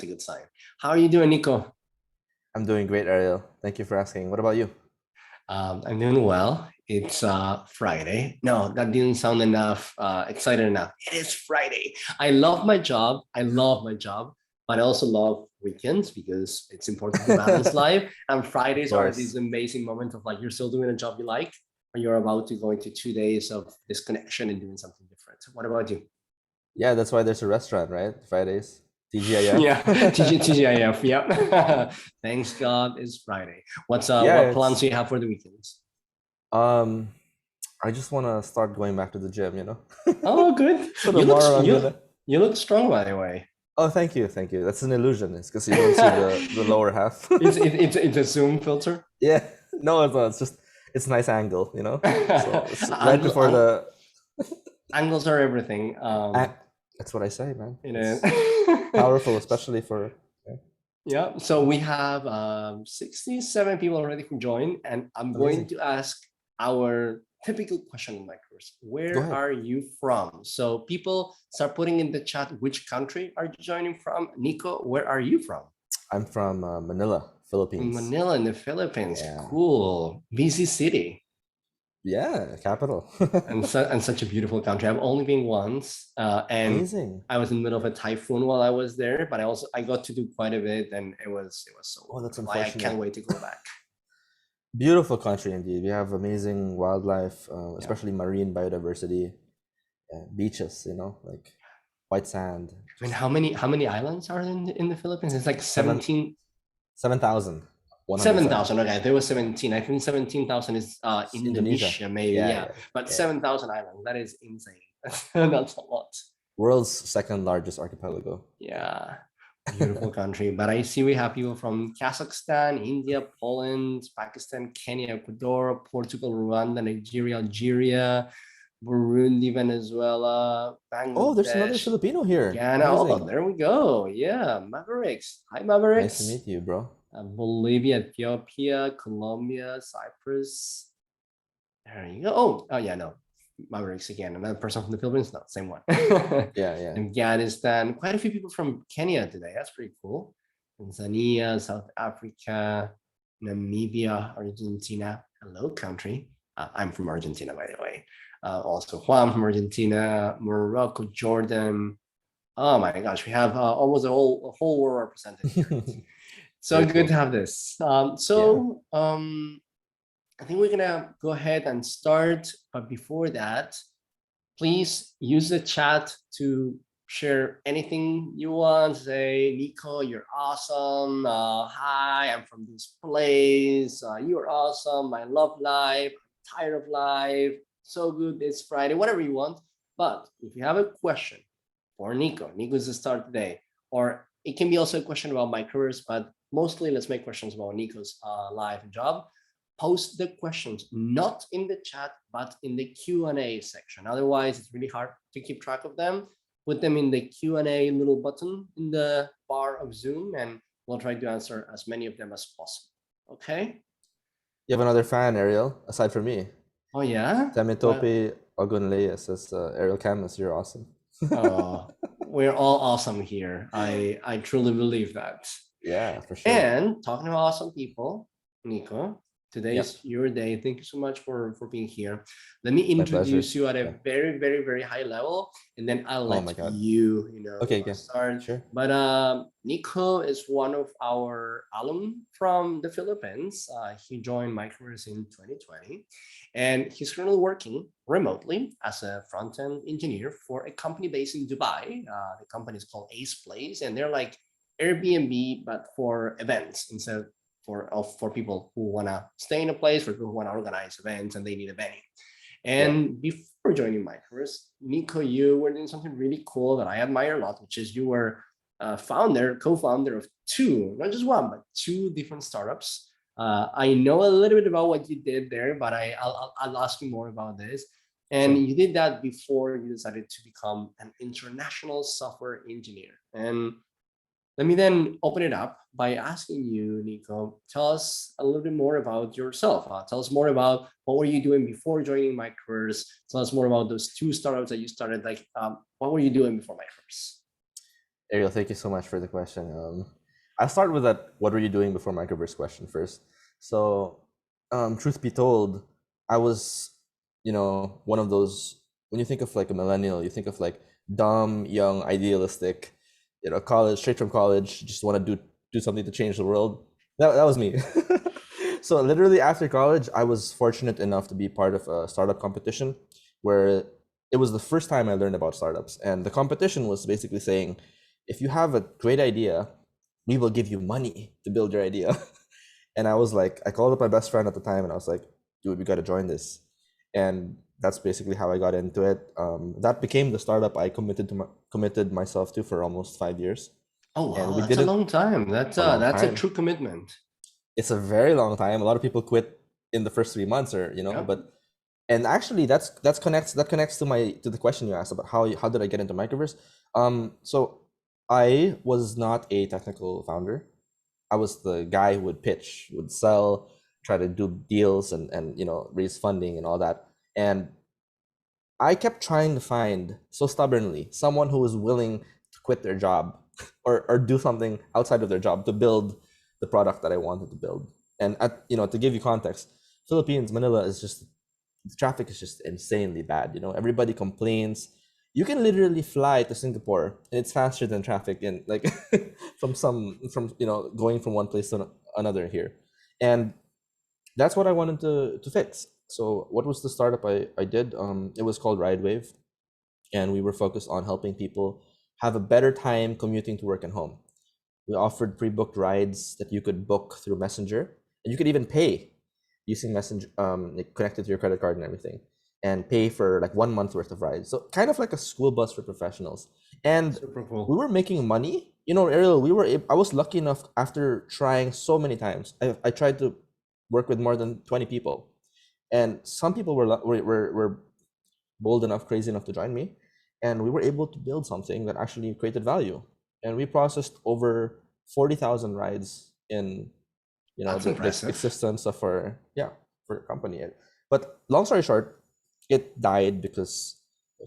a good sign. How are you doing, Nico? I'm doing great, Ariel. Thank you for asking. What about you? I'm doing well. It's Friday. No, that didn't sound enough excited enough. It is Friday. I love my job. I love my job, but I also love weekends because it's important to balance life. And Of Fridays are this course. amazing moment of like you're still doing a job you like, or you're about to go into 2 days of disconnection and doing something different. What about you? Yeah, that's why there's a restaurant, right? Fridays. Yeah, TGIF. TGIF. Yep. Thanks God it's Friday. Yeah, What plans it's do you have for the weekends? um I just want to start going back to the gym. Oh, good. So You look tomorrow I'm you gonna you look strong, by the way. Oh, thank you. Thank you. That's an illusion. It's because you don't see the lower half. It's a Zoom filter. Yeah. No, it's not. It's just it's a nice angle. So it's right Angle, before the angles are everything. Ah, that's what I say, man. You know. It's powerful, especially for yeah. Yeah. So we have 67 people already who joined, and I'm going Amazing. to ask our typical question in my course. Go Where ahead. are you from? So people start putting in the chat which country are you joining from. Nico, where are you from? I'm from Manila, Philippines. Manila in the Philippines. Yeah. Cool. Busy city. Yeah, capital. And such a beautiful country. I've only been once, and Amazing. I was in the middle of a typhoon while I was there. But I got to do quite a bit, and it was so Oh, that's wonderful. I can't unfortunate. wait to go back. Beautiful country indeed. We have amazing wildlife, Yeah. especially marine biodiversity, beaches, like white sand, I mean, just how many islands are in the Philippines? It's like seven 17, 7,107. 7,000. Okay, there was 17. I think 17,000 is It's Indonesia. Indonesia, maybe. Yeah, Yeah, yeah, but yeah. 7,000 islands. That is insane. That's a lot. World's second largest archipelago. Yeah, beautiful country. But I see we have people from Kazakhstan, India, Poland, Pakistan, Kenya, Ecuador, Portugal, Rwanda, Nigeria, Algeria, Burundi, Venezuela, Oh, there's another Bangladesh, Filipino here. Ghana. Oh, Amazing. there we go. Yeah, Mavericks. Hi, Nice to Mavericks. meet you, bro. Bolivia, Ethiopia, Colombia, Cyprus. There you go. Oh, yeah, no. Mavericks again. Another person from the Philippines? No, same one. Yeah, yeah. Afghanistan. Quite a few people from Kenya today. That's pretty cool. Tanzania, South Africa, Namibia, Argentina. Hello, country. I'm from Argentina, by the way. Also, Juan from Argentina, Morocco, Jordan. Oh my gosh, we have almost a whole world represented here. So Very good to cool. have this. Yeah. I think we're gonna go ahead and start. But before that, please use the chat to share anything you want. Say, Nico, you're awesome. Hi, I'm from this place. You're awesome. I love life. I'm tired of life. So good. It's Friday. Whatever you want. But if you have a question for Nico, Nico's the start today, or it can be also a question about Microverse, but mostly let's make questions about Nico's life and job. Post the questions not in the chat but in the Q&A section. Otherwise it's really hard to keep track of them. Put them in the Q&A little button in the bar of Zoom, and we'll try to answer as many of them as possible. Okay. You have another fan, Ariel, aside from me. Oh yeah. Well, Temitope Ogunleye says, Ariel Camus, you're awesome. we're all awesome here. I truly believe that. Yeah, for sure. And talking about awesome people, Nico, today Yep, is your day. Thank you so much for being here. Let me my pleasure. introduce you at Yeah. a very, very, very high level, and then I'll Oh my let God. you Okay, yeah, start. sure. But Nico is one of our alum from the Philippines. He joined Microverse in 2020, and he's currently working remotely as a front-end engineer for a company based in Dubai. The company is called Aceplace, and they're like Airbnb, but for events instead for people who want to stay in a place, for people who want to organize events and they need a venue. Yeah. And before joining Microverse, Nico, you were doing something really cool that I admire a lot, which is you were co-founder of two, not just one, but two different startups. I know a little bit about what you did there, but I'll ask you more about this. And Sure. you did that before you decided to become an international software engineer. And let me then open it up by asking you, Nico, tell us a little bit more about yourself. Tell us more about what were you doing before joining Microverse. Tell us more about those two startups that you started. Like, what were you doing before Microverse? Ariel, thank you so much for the question. I'll start with that. What were you doing before Microverse question first? So, truth be told, I was, one of those. When you think of like a millennial, you think of like dumb, young, idealistic, college, straight from college, just want to do something to change the world. That was me. So literally after college, I was fortunate enough to be part of a startup competition where it was the first time I learned about startups. And the competition was basically saying, if you have a great idea, we will give you money to build your idea. And I was like, I called up my best friend at the time and I was like, dude, we got to join this. And that's basically how I got into it. That became the startup I committed myself to for almost 5 years. Oh And wow, we that's did a it long time. That's a long that's a time. true commitment. It's a very long time. A lot of people quit in the first 3 months, or Yeah. but and actually that connects to the question you asked about how did I get into Microverse. So I was not a technical founder. I was the guy who would pitch, would sell, try to do deals, and raise funding and all that. And I kept trying to find, so stubbornly, someone who was willing to quit their job or do something outside of their job to build the product that I wanted to build. And to give you context, Philippines, Manila is just, the traffic is just insanely bad. Everybody complains. You can literally fly to Singapore and it's faster than traffic in like from going from one place to another here. And that's what I wanted to fix. So what was the startup I did? It was called RideWave, and we were focused on helping people have a better time commuting to work and home. We offered pre-booked rides that you could book through Messenger, and you could even pay using Messenger, like connected to your credit card and everything, and pay for like 1 month worth of rides. So kind of like a school bus for professionals. And Super cool. we were making money. Ariel, I was lucky enough after trying so many times. I tried to work with more than 20 people, and some people were bold enough, crazy enough to join me, and we were able to build something that actually created value. And we processed over 40,000 rides in That's the impressive. existence of our company. But long story short, it died because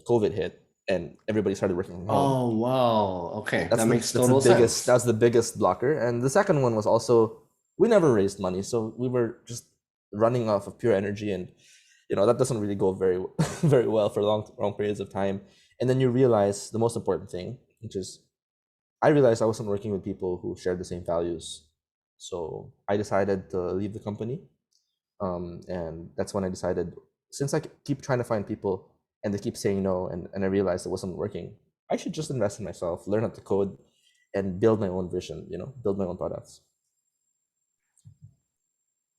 COVID hit and everybody started working from home. Oh wow. Okay, That's that the makes that's the total biggest sense. that's the biggest blocker. And the second one was also, we never raised money, so we were just running off of pure energy, and that doesn't really go very very well for long periods of time. And then you realize the most important thing, which is, I realized I wasn't working with people who shared the same values. So I decided to leave the company. And that's when I decided, since I keep trying to find people and they keep saying no, and I realized it wasn't working, I should just invest in myself, learn how to code, and build my own vision, build my own products.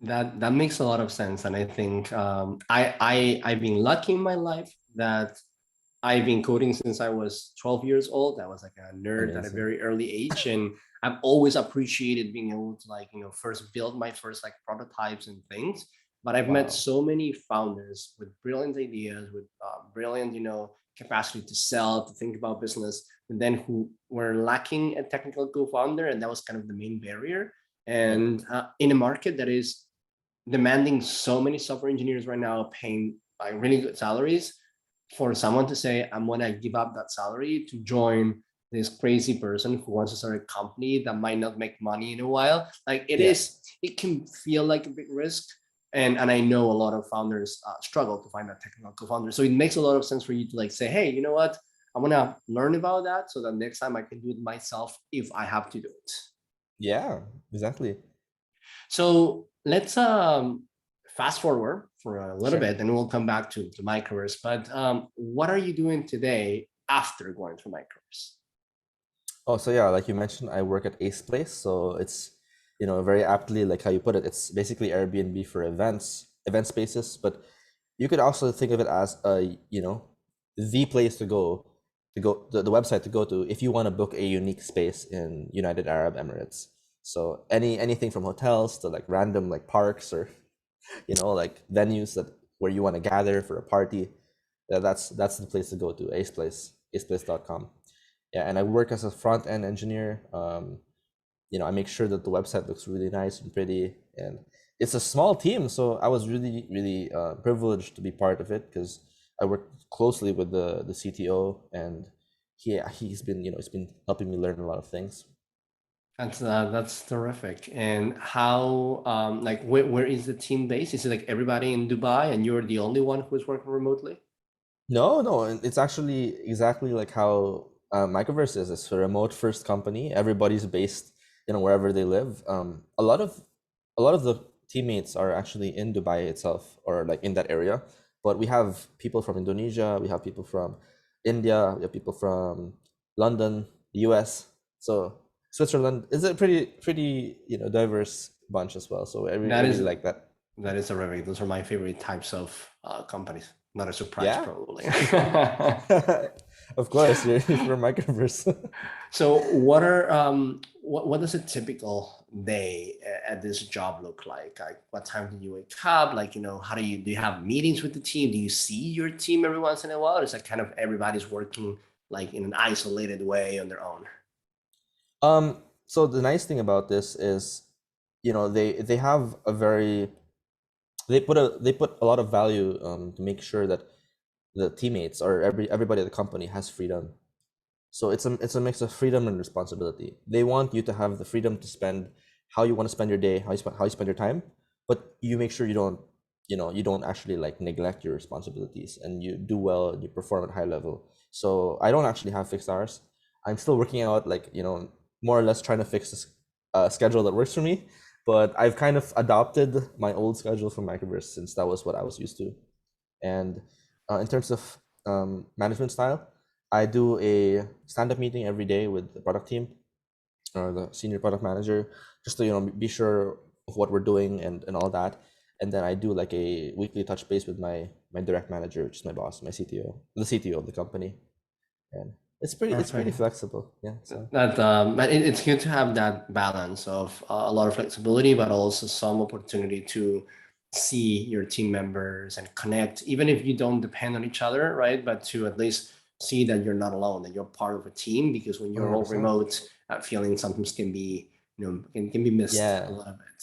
That makes a lot of sense, and I think I've been lucky in my life that I've been coding since I was 12 years old. I was like a nerd at a Amazing. very early age, and I've always appreciated being able to first build my first like prototypes and things. But I've met Wow. so many founders with brilliant ideas, with brilliant capacity to sell, to think about business, and then who were lacking a technical co-founder, and that was kind of the main barrier. Yep. And in a market that is demanding so many software engineers right now, paying like really good salaries, for someone to say, I'm gonna give up that salary to join this crazy person who wants to start a company that might not make money in a while, like Yeah. it can feel like a big risk. And I know a lot of founders struggle to find that technical co-founder. So it makes a lot of sense for you to like say, hey, you know what? I'm gonna learn about that so that next time I can do it myself if I have to do it. Yeah, exactly. So let's fast forward for a little Sure. bit, and we'll come back to Microverse. But what are you doing today after going to Microverse? Oh, so yeah, like you mentioned, I work at Aceplace, so it's, very aptly like how you put it, it's basically Airbnb for event spaces, but you could also think of it as the place the website to go to if you want to book a unique space in United Arab Emirates. So anything from hotels to like random like parks, or like venues where you want to gather for a party, that's the place to go to, aceplace.com. Yeah, and I work as a front end engineer. I make sure that the website looks really nice and pretty, and it's a small team, so I was really really privileged to be part of it because I work closely with the CTO, and he's been he's been helping me learn a lot of things. That's terrific. And how like where is the team based? Is it like everybody in Dubai and you're the only one who's working remotely? No, it's actually exactly like how Microverse is. It's a remote first company. Everybody's based, wherever they live. A lot of the teammates are actually in Dubai itself or like in that area. But we have people from Indonesia, we have people from India, we have people from London, the US. So Switzerland is a pretty diverse bunch as well. So I That really is like that. that is terrific. Those are my favorite types of companies. Not a surprise, Yeah. probably. Of course, you're from Microverse. So what does a typical day at this job look like? Like what time do you wake up? Like, how do you have meetings with the team? Do you see your team every once in a while? Or is that kind of everybody's working like in an isolated way on their own? So the nice thing about this is, they have a very they put a lot of value to make sure that the teammates or everybody at the company has freedom. So it's a mix of freedom and responsibility. They want you to have the freedom to spend how you want to spend your day, how you spend your time, but you make sure you don't actually like neglect your responsibilities and you do well and you perform at high level. So I don't actually have fixed hours. I'm still working out like, more or less trying to fix a schedule that works for me, but I've kind of adopted my old schedule from Microverse since that was what I was used to. And in terms of management style, I do a stand-up meeting every day with the product team or the senior product manager, just to be sure of what we're doing and all that. And then I do like a weekly touch base with my direct manager, which is my boss, my CTO, the CTO of the company, and it's pretty Perfect. flexible. Yeah. So But it's good to have that balance of a lot of flexibility, but also some opportunity to see your team members and connect, even if you don't depend on each other, right? But to at least see that you're not alone, that you're part of a team, because when you're all 100%. remote, that feeling sometimes can be, can be missed a Yeah. little bit.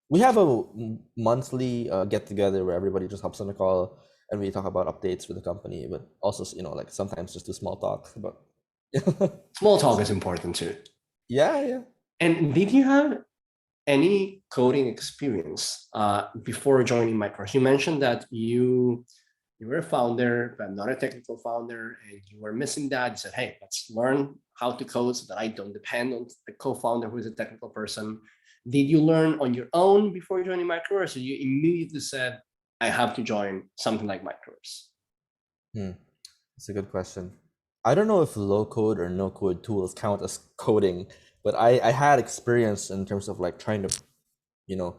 We have a monthly get together where everybody just hops on a call and we talk about updates for the company, but also like sometimes just do small talk about. Small talk is important too. Yeah, yeah. And did you have any coding experience before joining Microsoft? You mentioned that you were a founder, but not a technical founder, and you were missing that. You said, "Hey, let's learn how to code so that I don't depend on the co-founder who is a technical person." Did you learn on your own before joining Microverse, or you immediately said, "I have to join something like Microverse"? That's a good question. I don't know if low code or no code tools count as coding, but I had experience in terms of like trying to, you know,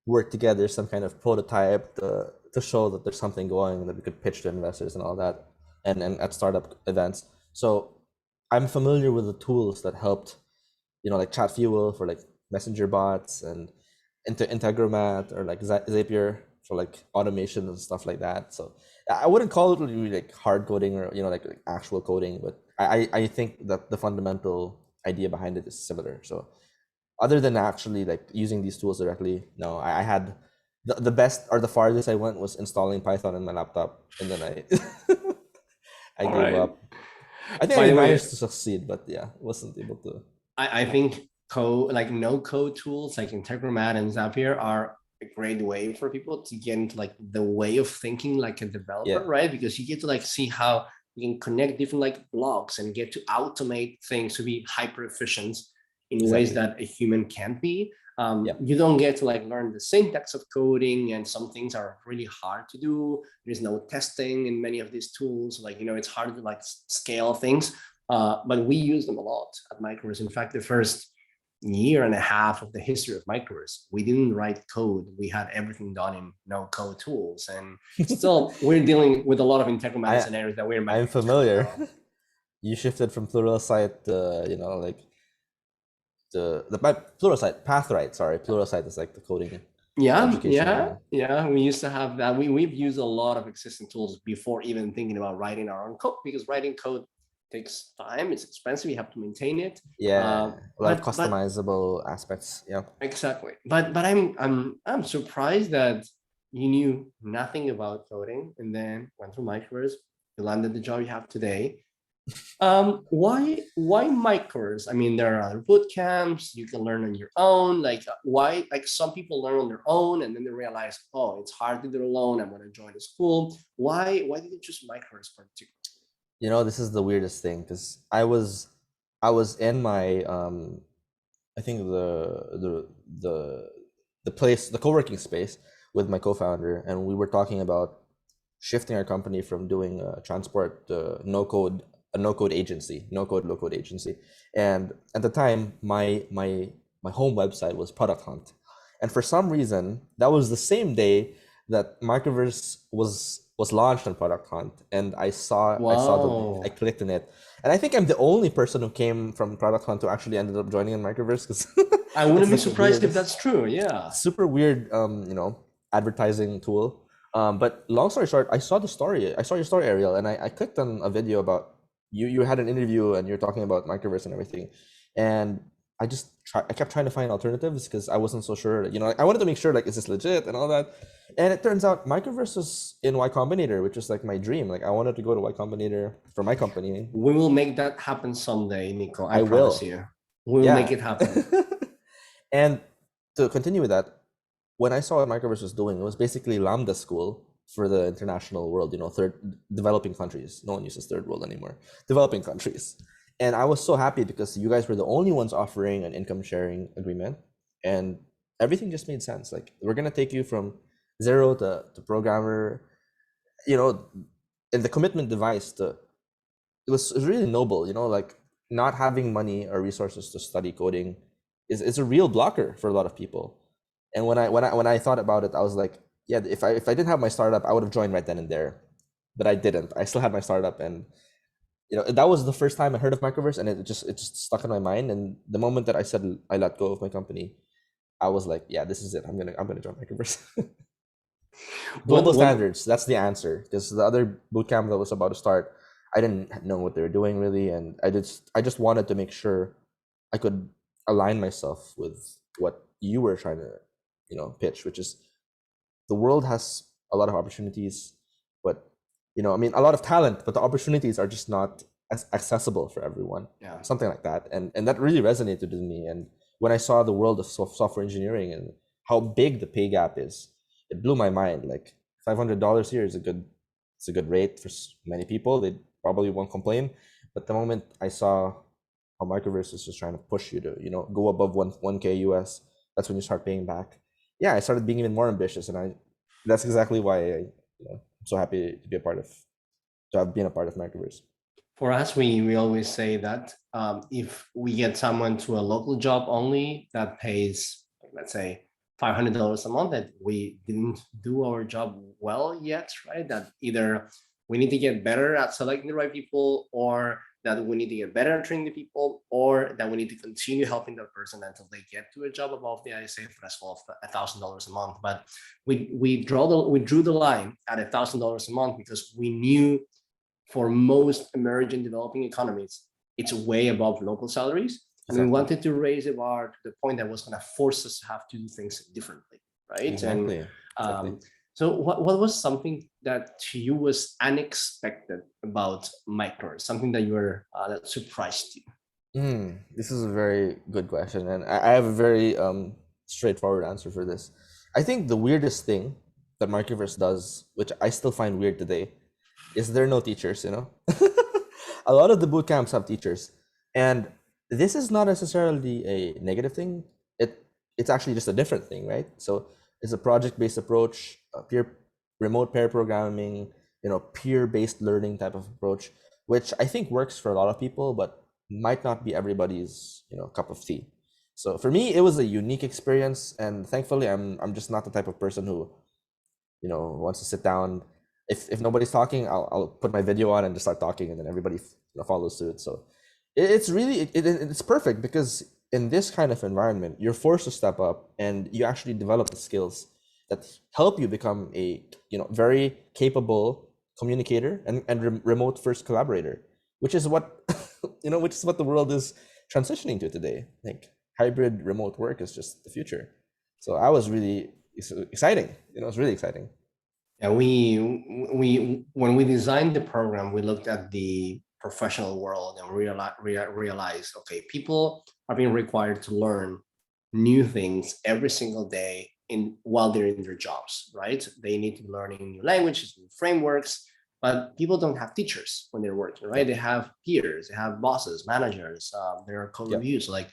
work together some kind of prototype to show that there's something going that we could pitch to investors and all that, and at startup events. So I'm familiar with the tools that helped, like Chat Fuel for like messenger bots and Integromat or like Zapier for like automation and stuff like that. So I wouldn't call it really like hard coding or like actual coding, but I think that the fundamental idea behind it is similar. So other than actually like using these tools directly, no, I had the best or the farthest I went was installing Python in my laptop, and then I I All gave right. up. I think By I the way, managed to succeed, but yeah, wasn't able to. I think code like no code tools like Integromat and Zapier are a great way for people to get into like the way of thinking like a developer, Yeah, right? Because you get to like see how you can connect different like blocks and get to automate things to be hyper efficient in ways exactly. that a human can't be. Yeah, You don't get to like learn the syntax of coding, and some things are really hard to do. There's no testing in many of these tools. Like, it's hard to like scale things. But we use them a lot at Microverse. In fact, the first year and a half of the history of Microverse, we didn't write code. We had everything done in no code tools. And still, we're dealing with a lot of integral I scenarios that we're I'm migrating to as familiar. well. You shifted from Pluralsight, like the Pluralsight Pathright. Sorry, Pluralsight is like the coding Yeah, education yeah, one. yeah. We used to have that. We've used a lot of existing tools before even thinking about writing our own code, because writing code takes time. It's expensive. You have to maintain it. Yeah, a lot of But customizable aspects. Yeah. exactly. But I'm surprised that you knew nothing about coding and then went through Microverse. You landed the job you have today. Why Microverse? I mean, there are other boot camps you can learn on your own. Like why? Like some people learn on their own and then they realize, oh, it's hard to do it alone. I'm going to join a school. Why did you choose Microverse particularly? You know, this is the weirdest thing because I was in my I think the place, the co-working space with my co-founder, and we were talking about shifting our company from doing transport a no code agency, no code low code agency. And at the time, my home website was Product Hunt, and for some reason, that was the same day that Microverse was launched on Product Hunt, and I saw the link, I Wow. clicked on it, and I think I'm the only person who came from Product Hunt who actually ended up joining in Microverse because I it's wouldn't be like the surprised if weirdest, that's true. Yeah. super weird, advertising tool. But long story short, I saw the story. I saw your story, Ariel, and I clicked on a video about you. You had an interview and you're talking about Microverse and everything, and I kept trying to find alternatives because I wasn't so sure. I wanted to make sure like is this legit and all that. And it turns out Microverse was in Y Combinator, which was like my dream. Like I wanted to go to Y Combinator for my company. We will make that happen someday, Nico. I I promise will. you. We'll make Yeah. it happen. And to continue with that, when I saw what Microverse was doing, it was basically Lambda school for the international world, third developing countries. No one uses third world anymore. Developing countries. And I was so happy because you guys were the only ones offering an income sharing agreement. And everything just made sense. Like we're gonna take you from zero to programmer, you know, and the commitment device to it was really noble, like not having money or resources to study coding is a real blocker for a lot of people. And when I thought about it, I was like, yeah, if I didn't have my startup, I would have joined right then and there. But I didn't. I still had my startup, and that was the first time I heard of Microverse, and it just stuck in my mind. And the moment that I said I let go of my company, I was like, yeah, this is it. I'm gonna join Microverse. Global What standards, that's the answer. Because the other bootcamp that was about to start, I didn't know what they were doing really, and I just wanted to make sure I could align myself with what you were trying to, pitch, which is the world has a lot of opportunities, but I mean, a lot of talent, but the opportunities are just not as accessible for everyone. yeah. Something like that, and that really resonated with me. And when I saw the world of software engineering and how big the pay gap is, it blew my mind. Like $500 here is a good rate for many people. They probably won't complain. But the moment I saw how Microverse is just trying to push you to, go above 1K US, that's when you start paying back. Yeah, I started being even more ambitious, and that's exactly why I'm so happy to have been a part of Microverse. For us, we always say that if we get someone to a local job only that pays, let's say, $500 a month, that we didn't do our job well yet, right? That either we need to get better at selecting the right people, or that we need to get better at training the people, or that we need to continue helping that person until they get to a job above the ISA threshold of $1,000 a month. But we drew the line at $1,000 a month because we knew for most emerging developing economies, it's way above local salaries. And we Exactly. wanted to raise the bar to the point that was going to force us to have to do things differently, right? And Exactly. Exactly. um, so, what was something that to you was unexpected about Micro? Something that you were that surprised you? This is a very good question, and I have a very straightforward answer for this. I think the weirdest thing that Microverse does, which I still find weird today, is there are no teachers. A lot of the boot camps have teachers, and this is not necessarily a negative thing. It's actually just a different thing, right? So it's a project-based approach, peer remote pair programming, peer-based learning type of approach, which I think works for a lot of people, but might not be everybody's cup of tea. So for me, it was a unique experience, and thankfully, I'm just not the type of person who wants to sit down. If nobody's talking, I'll put my video on and just start talking, and then everybody follows suit. So it's really it's perfect because in this kind of environment, you're forced to step up and you actually develop the skills that help you become a very capable communicator and remote first collaborator, which is what the world is transitioning to today. Like hybrid remote work is just the future. So I was really exciting. It's really exciting. Yeah, we when we designed the program, we looked at the professional world and realize, okay, people are being required to learn new things every single day while they're in their jobs, right? They need to be learning new languages, new frameworks, but people don't have teachers when they're working, right? Yep. They have peers, they have bosses, managers, there are code Yep. reviews. Like,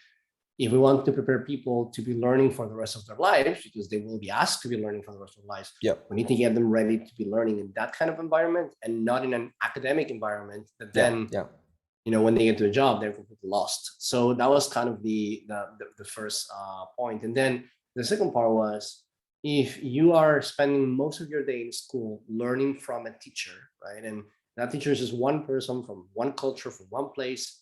if we want to prepare people to be learning for the rest of their lives, because they will be asked to be learning for the rest of their lives, Yep. we need to get them ready to be learning in that kind of environment and not in an academic environment that then, when they get to a job, they're completely lost. So that was kind of the first point. And then the second part was, if you are spending most of your day in school learning from a teacher, right? And that teacher is just one person from one culture, from one place.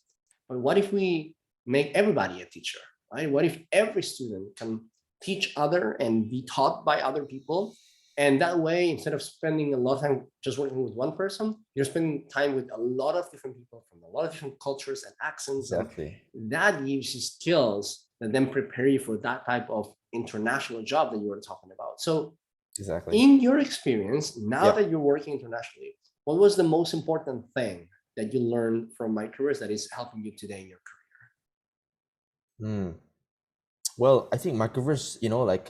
But what if we make everybody a teacher, right? What if every student can teach other and be taught by other people? And that way, instead of spending a lot of time just working with one person, you're spending time with a lot of different people from a lot of different cultures and accents. Exactly. And that gives you skills that then prepare you for that type of international job that you were talking about. So exactly, in your experience, now that you're working internationally, what was the most important thing that you learned from Microverse that is helping you today in your career? Well, I think Microverse,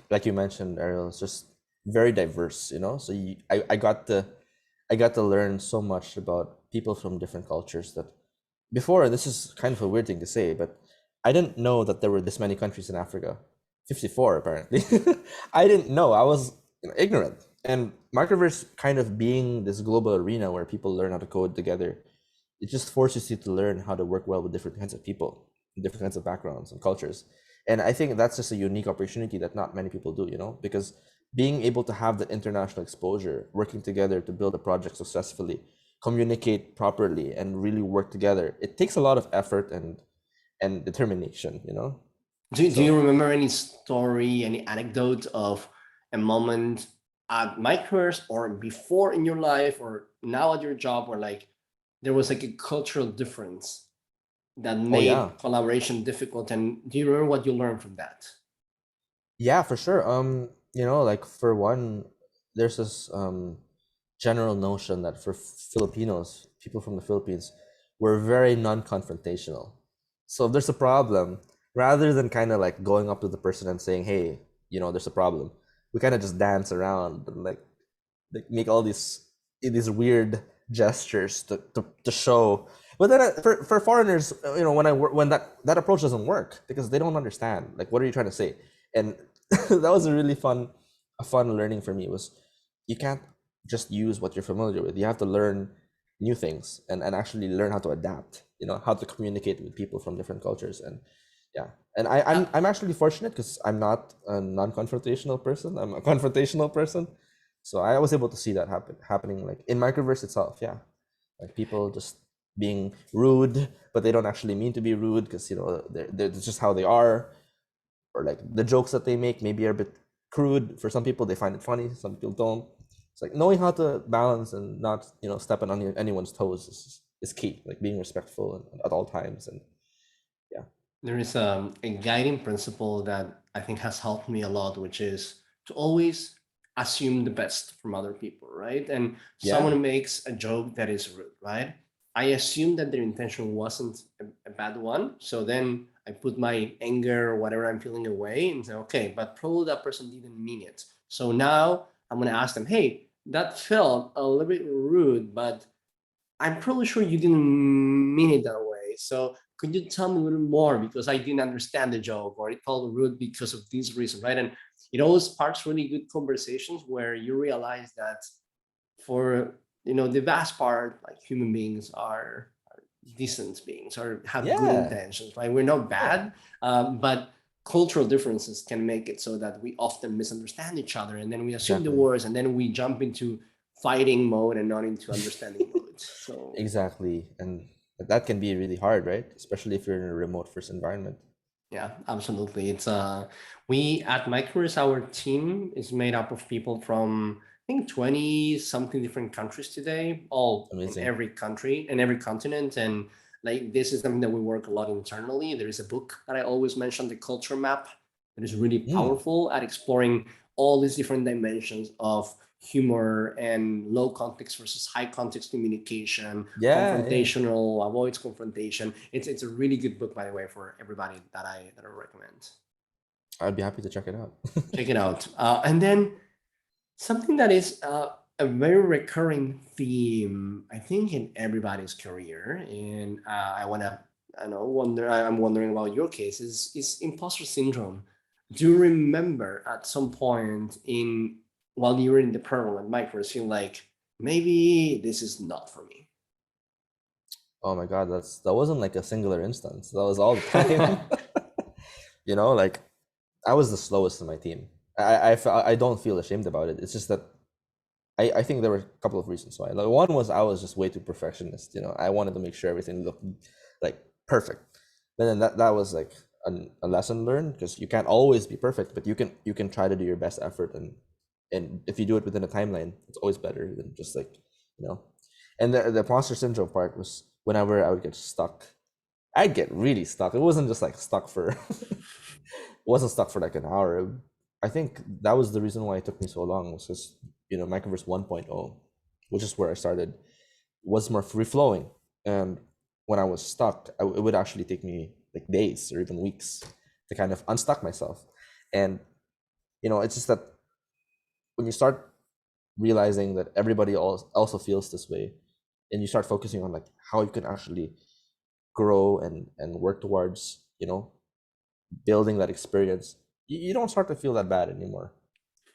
like you mentioned, Ariel, is just very diverse, so I got to learn so much about people from different cultures that before, this is kind of a weird thing to say, but I didn't know that there were this many countries in Africa. 54 apparently. I didn't know. I was ignorant. And Microverse kind of being this global arena where people learn how to code together, it just forces you to learn how to work well with different kinds of people, different kinds of backgrounds and cultures. And I think that's just a unique opportunity that not many people do, because being able to have that international exposure, working together to build a project successfully, communicate properly, and really work together, it takes a lot of effort and determination, Do you remember any story, any anecdote of a moment at Microverse or before in your life or now at your job where like there was like a cultural difference that made collaboration difficult? And do you remember what you learned from that? Yeah, for sure. Like for one, there's this general notion that for Filipinos, people from the Philippines, we're very non-confrontational. So if there's a problem, rather than kind of like going up to the person and saying, "Hey, there's a problem," we kind of just dance around and like make all these weird gestures to show. But then for foreigners, when that approach doesn't work because they don't understand. Like, what are you trying to say? And that was a fun learning for me. Was you can't just use what you're familiar with. You have to learn new things and actually learn how to adapt. How to communicate with people from different cultures. And and I'm actually fortunate because I'm not a non-confrontational person. I'm a confrontational person. So I was able to see that happening like in Microverse itself. Yeah, like people just being rude, but they don't actually mean to be rude because they're just how they are, or like the jokes that they make maybe are a bit crude. For some people, they find it funny. Some people don't. It's like knowing how to balance and not stepping on anyone's toes is key. Like being respectful at all times. And yeah, there is a guiding principle that I think has helped me a lot, which is to always assume the best from other people, right? And someone makes a joke that is rude, right? I assume that their intention wasn't a bad one. So then I put my anger or whatever I'm feeling away and say, okay, but probably that person didn't mean it. So now I'm going to ask them, hey, that felt a little bit rude, but I'm probably sure you didn't mean it that way. So could you tell me a little more because I didn't understand the joke or it felt rude because of this reason, right? And it always sparks really good conversations where you realize that for the vast part, like human beings are decent beings or have good intentions, right? We're not bad, but cultural differences can make it so that we often misunderstand each other and then we assume the worst and then we jump into fighting mode and not into understanding mode. So exactly, and that can be really hard, right? Especially if you're in a remote first environment. yeah, absolutely. It's we at Microverse, our team is made up of people from I think 20 something different countries today, all in every country and every continent. And like this is something that we work a lot internally. There is a book that I always mention, the culture map, that is really powerful at exploring all these different dimensions of humor and low context versus high context communication, Yeah, yeah. confrontational, avoids confrontation. It's a really good book, by the way, for everybody that I recommend. I'd be happy to check it out. Check it out. And then something that is a very recurring theme, I think, in everybody's career, and I'm wondering about your case, is imposter syndrome. Do you remember at some point in while you were in the program at Microverse, feel like maybe this is not for me? Oh my God, that wasn't like a singular instance. That was all the time. You know, like I was the slowest in my team. I don't feel ashamed about it. It's just that I think there were a couple of reasons why. Like one was I was just way too perfectionist. You know, I wanted to make sure everything looked like perfect. But then that was like a lesson learned, because you can't always be perfect, but you can try to do your best effort, and if you do it within a timeline, it's always better than just like, you know. And the imposter syndrome part was whenever I would get stuck, I'd get really stuck. It wasn't just like stuck for it wasn't stuck for like an hour. I think that was the reason why it took me so long, was because, you know, Microverse 1.0, which is where I started, was more free flowing. And when I was stuck, it would actually take me like days or even weeks to kind of unstuck myself. And, you know, it's just that when you start realizing that everybody also feels this way, and you start focusing on like how you can actually grow and work towards, you know, building that experience, you don't start to feel that bad anymore.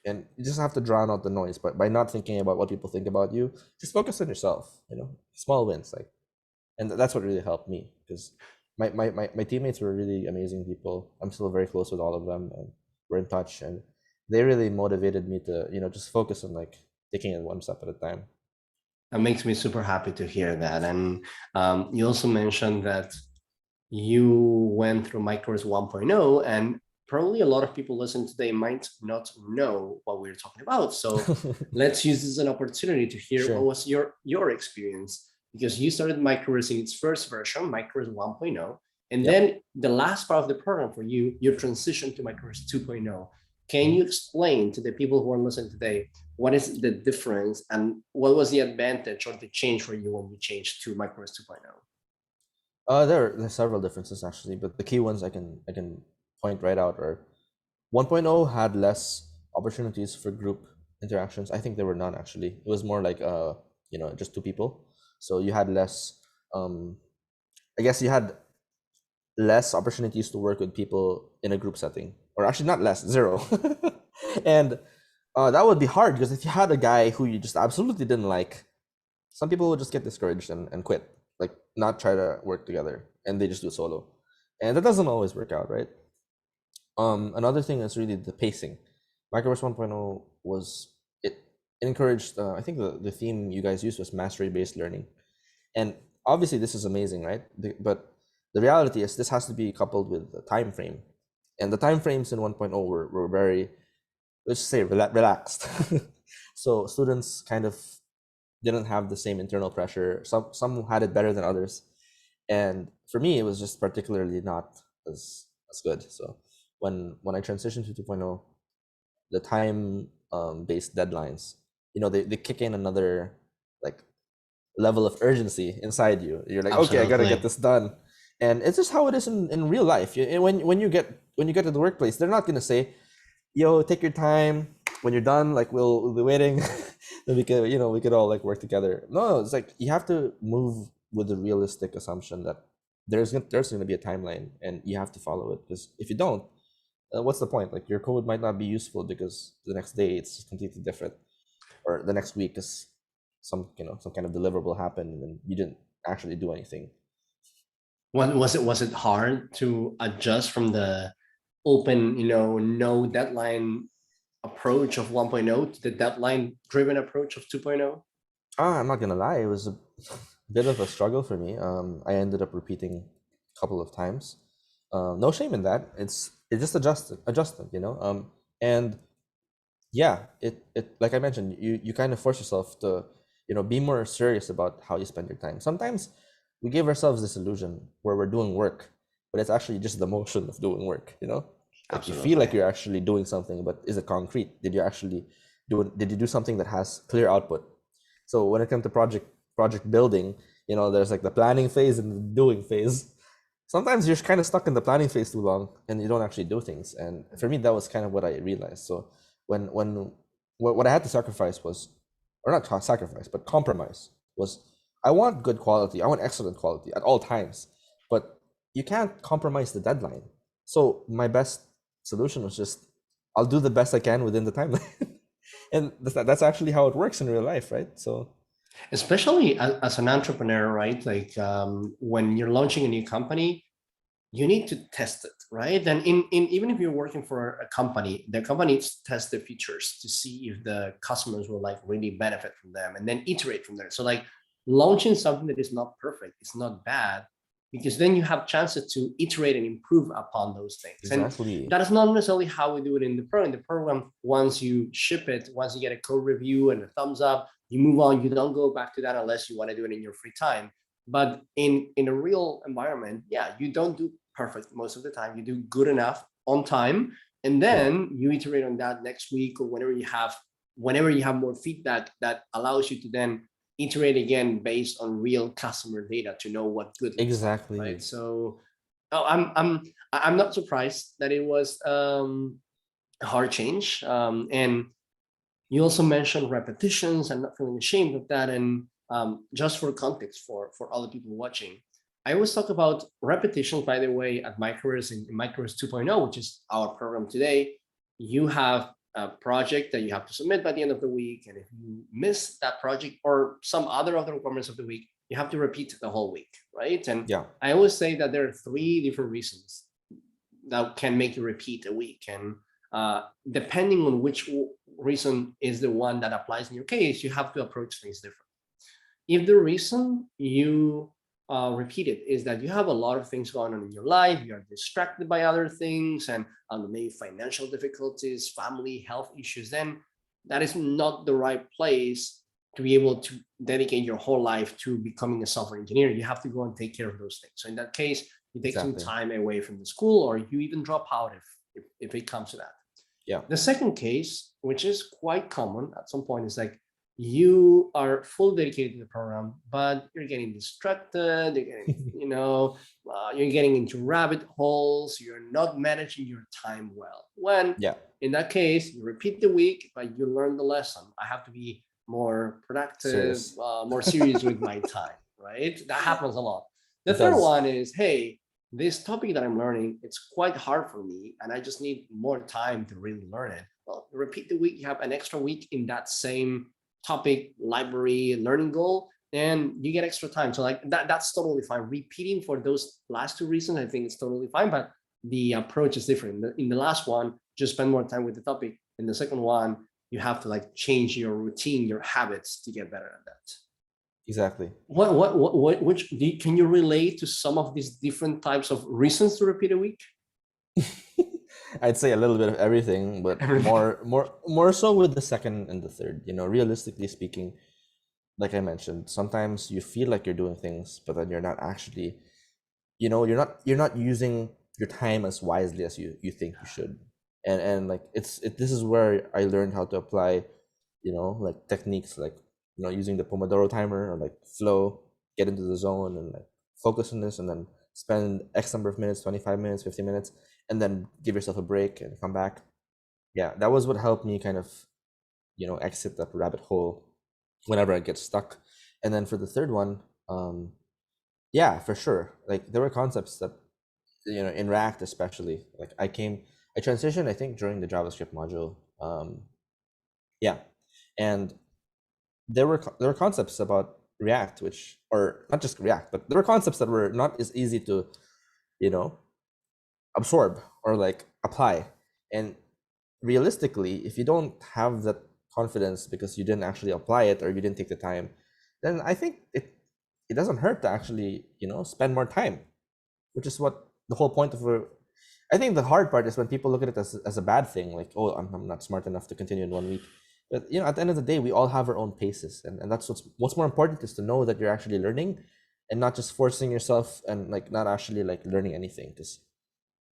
And you just have to drown out the noise, but by not thinking about what people think about you, just focus on yourself, you know, small wins. Like, and that's what really helped me, because my teammates were really amazing people. I'm still very close with all of them, and we're in touch, and they really motivated me to, you know, just focus on like taking it one step at a time. That makes me super happy to hear that. And you also mentioned that you went through Microverse 1.0, and probably a lot of people listening today might not know what we're talking about. So let's use this as an opportunity to hear Sure. what was your experience, because you started Microverse in its first version, Microverse 1.0, and Yep. then the last part of the program for you, your transition to Microverse 2.0. Can you explain to the people who are listening today what is the difference and what was the advantage or the change for you when you changed to Microverse 2.0? There are several differences actually, but the key ones I can point right out are 1.0 had less opportunities for group interactions. I think there were none actually. It was more like you know, just two people. So you had less I guess you had less opportunities to work with people in a group setting, or actually not less, zero. And that would be hard, because if you had a guy who you just absolutely didn't like, some people would just get discouraged and quit, like not try to work together, and they just do it solo. And that doesn't always work out, right? Another thing is really the pacing. Microverse 1.0 was it encouraged, I think the theme you guys used was mastery-based learning. And obviously this is amazing, right? But the reality is this has to be coupled with the time frame. And the time frames in 1.0 were very, let's just say, relaxed. So students kind of didn't have the same internal pressure. Some had it better than others. And for me, it was just particularly not as good. So when I transitioned to 2.0, the time based deadlines, you know, they kick in another like level of urgency inside you. You're like, okay, I gotta get Absolutely. this done. And it's just how it is in real life. When you get to the workplace, they're not gonna say, yo, take your time. When you're done, like we'll be waiting. Then we could all like work together. No, it's like you have to move with the realistic assumption that there's gonna be a timeline, and you have to follow it, because if you don't, what's the point? Like your code might not be useful because the next day it's completely different, or the next week is some kind of deliverable happened and you didn't actually do anything. Was it hard to adjust from the open, no deadline approach of 1.0 to the deadline driven approach of 2.0? I'm not gonna lie, it was a bit of a struggle for me. I ended up repeating a couple of times. No shame in that. It's just adjustment, you know. And yeah, it like I mentioned, you kind of force yourself to, you know, be more serious about how you spend your time. Sometimes we give ourselves this illusion where we're doing work, but it's actually just the motion of doing work, you know. Like you feel like Absolutely. you're actually doing something, but is it concrete? Did you actually did you do something that has clear output? So when it comes to project building, there's like the planning phase and the doing phase. Sometimes you're kind of stuck in the planning phase too long and you don't actually do things. And for me, that was kind of what I realized. So what I had to sacrifice was, or not sacrifice, but compromise was, I want good quality. I want excellent quality at all times, but you can't compromise the deadline. So my best solution was just, I'll do the best I can within the timeline. And that's actually how it works in real life, right? So especially as an entrepreneur, right? Like when you're launching a new company, you need to test it, right? And even if you're working for a company, the company needs to test the features to see if the customers will like really benefit from them, and then iterate from there. So like launching something that is not perfect is not bad, because then you have chances to iterate and improve upon those things. exactly. And that is not necessarily how we do it in the program. In the program, once you ship it, once you get a code review and a thumbs up, you move on. You don't go back to that unless you want to do it in your free time. But in a real environment, yeah, you don't do perfect most of the time. You do good enough on time, and then you iterate on that next week or whenever you have more feedback that allows you to then iterate again based on real customer data to know what good looks Exactly. like, right? So I'm not surprised that it was a hard change. And you also mentioned repetitions and not feeling ashamed of that. And just for context for other people watching, I always talk about repetitions, by the way, at Microverse, in Microverse 2.0, which is our program today. You have a project that you have to submit by the end of the week. And if you miss that project or some other of the requirements of the week, you have to repeat the whole week, right? And yeah, I always say that there are 3 different reasons that can make you repeat a week. And depending on which reason is the one that applies in your case, you have to approach things differently. If the reason you repeat it is that you have a lot of things going on in your life, you are distracted by other things, and maybe financial difficulties, family, health issues, then that is not the right place to be able to dedicate your whole life to becoming a software engineer. You have to go and take care of those things. So in that case, you take some time away from the school, or you even drop out if it comes to that. Yeah. The second case, which is quite common at some point, is like you are fully dedicated to the program, but you're getting distracted, you're getting, you're getting into rabbit holes, you're not managing your time well. When in that case, you repeat the week, but you learn the lesson. I have to be more productive, more serious with my time, right? That happens a lot. The third one is, hey, this topic that I'm learning, it's quite hard for me, and I just need more time to really learn it. Well, repeat the week, you have an extra week in that same topic, library, learning goal, and you get extra time. So like that's totally fine. Repeating for those last 2 reasons, I think it's totally fine, but the approach is different. In the last one, just spend more time with the topic. In the second one, you have to like change your routine, your habits to get better at that. Exactly. Can you relate to some of these different types of reasons to repeat a week? I'd say a little bit of everything, but more so with the second and the third. Realistically speaking, like I mentioned, sometimes you feel like you're doing things, but then you're not actually, you're not using your time as wisely as you think you should. And like this is where I learned how to apply, like techniques like, using the Pomodoro timer or like flow, get into the zone and like focus on this, and then spend X number of minutes, 25 minutes, 50 minutes, and then give yourself a break and come back. Yeah, that was what helped me kind of, exit that rabbit hole whenever I get stuck. And then for the third one, yeah, for sure. Like there were concepts that, in React especially, like I transitioned, I think, during the JavaScript module. Yeah, and there were concepts about React, or not just React, but there were concepts that were not as easy to, absorb or like apply. And realistically, if you don't have that confidence because you didn't actually apply it or you didn't take the time, then I think it doesn't hurt to actually, spend more time, which is what the whole point of I think the hard part is when people look at it as a bad thing, like, oh, I'm not smart enough to continue in 1 week. But at the end of the day, we all have our own paces, and that's what's more important is to know that you're actually learning, and not just forcing yourself and like not actually like learning anything. Because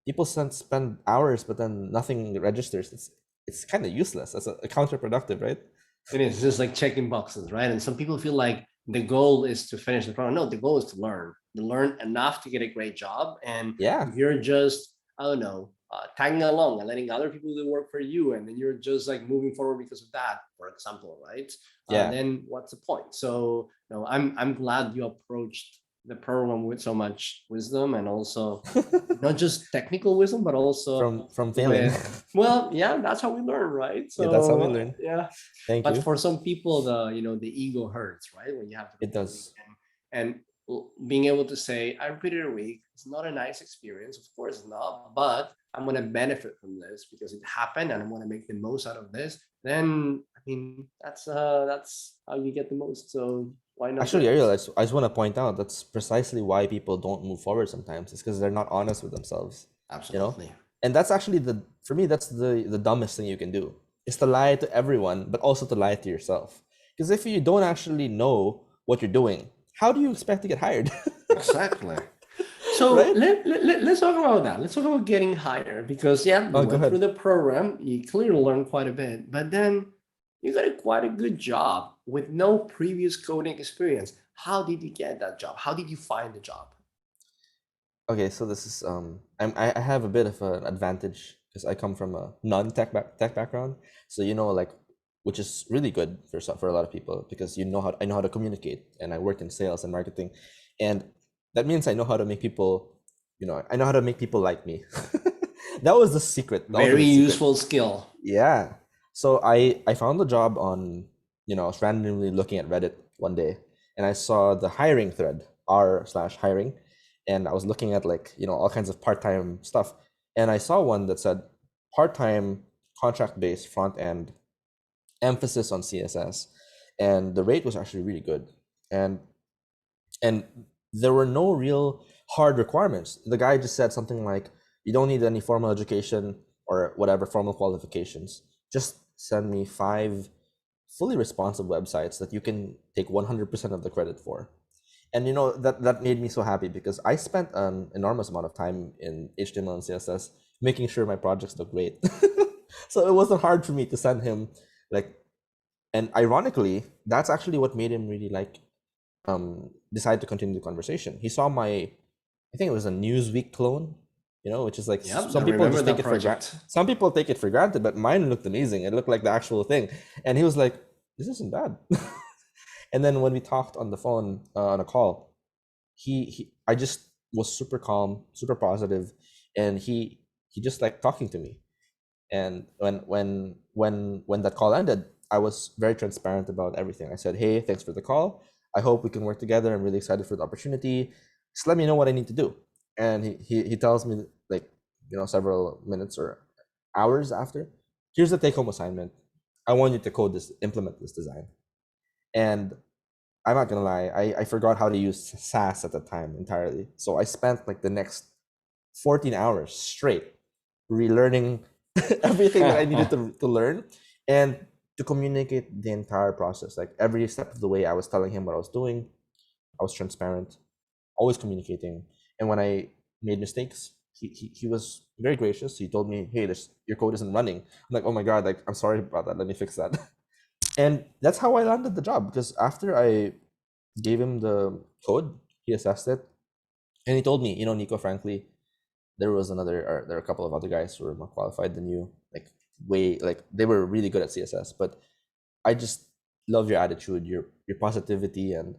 people spend hours, but then nothing registers. it's kind of useless. That's a counterproductive, right? It is just like checking boxes, right? And some people feel like the goal is to finish the program. No, the goal is to learn enough to get a great job. And Yeah, if you're just, I don't know, tagging along and letting other people do work for you, and then you're just like moving forward because of that, for example, right? yeah. Then what's the point? So, no, I'm glad you approached the program with so much wisdom, and also not just technical wisdom, but also From failing. with, well, yeah, that's how we learn, right? Yeah, that's how we So learn. yeah, Thank but you. for some people, the ego hurts, right? When you have to It repeat a week, does. and being able to say, I repeated a week, it's not a nice experience, of course it's not, but I'm going to benefit from this because it happened, and I'm going to make the most out of this. Then I mean, that's how you get the most. So why not do Actually, it? Ariel, I just want to point out that's precisely why people don't move forward sometimes. It's because they're not honest with themselves, you know? Absolutely. And that's actually for me, that's the dumbest thing you can do is to lie to everyone, but also to lie to yourself. Because if you don't actually know what you're doing, how do you expect to get hired? Exactly. So Right? let's talk about that. Let's talk about getting hired, because yeah, you Oh, go went through ahead. the program, you clearly learned quite a bit, but then you got quite a good job with no previous coding experience. How did you get that job? How did you find the job? Okay, so this is I have a bit of an advantage because I come from a tech background. So like, which is really good for a lot of people because I know how to communicate, and I worked in sales and marketing, and that means I know how to make people, I know how to make people like me. That was the secret. That was Very the secret. useful skill. Yeah. So I found the job on, I was randomly looking at Reddit one day, and I saw the hiring thread, r/hiring, and I was looking at like, all kinds of part-time stuff. And I saw one that said part-time contract-based front end, emphasis on CSS. And the rate was actually really good. And there were no real hard requirements. The guy just said something like, you don't need any formal education or whatever formal qualifications. Just send me 5 fully responsive websites that you can take 100% of the credit for. And that made me so happy because I spent an enormous amount of time in HTML and CSS making sure my projects look great. So it wasn't hard for me to send him like, and ironically, that's actually what made him really decide to continue the conversation. He saw I think it was a Newsweek clone, which is like Yep, some I people remember just take that it for granted. project. Some people take it for granted, but mine looked amazing. It looked like the actual thing, and he was like, "This isn't bad." And then when we talked on the phone on a call, I just was super calm, super positive, and he just like talking to me. And when that call ended, I was very transparent about everything. I said, "Hey, thanks for the call. I hope we can work together. I'm really excited for the opportunity. Just let me know what I need to do." And he tells me like, several minutes or hours after, "Here's the take-home assignment. I want you to implement this design." And I'm not gonna lie, I forgot how to use SAS at the time entirely. So I spent like the next 14 hours straight relearning everything that I needed to learn and to communicate the entire process. Like every step of the way, I was telling him what I was doing. I was transparent, always communicating. And when I made mistakes, he was very gracious. He told me, "Hey, your code isn't running." I'm like, "Oh my God, like I'm sorry about that. Let me fix that." And that's how I landed the job because after I gave him the code, he assessed it, and he told me, "Nico, frankly, there are a couple of other guys who were more qualified than you, like they were really good at CSS, but I just love your attitude, your positivity, and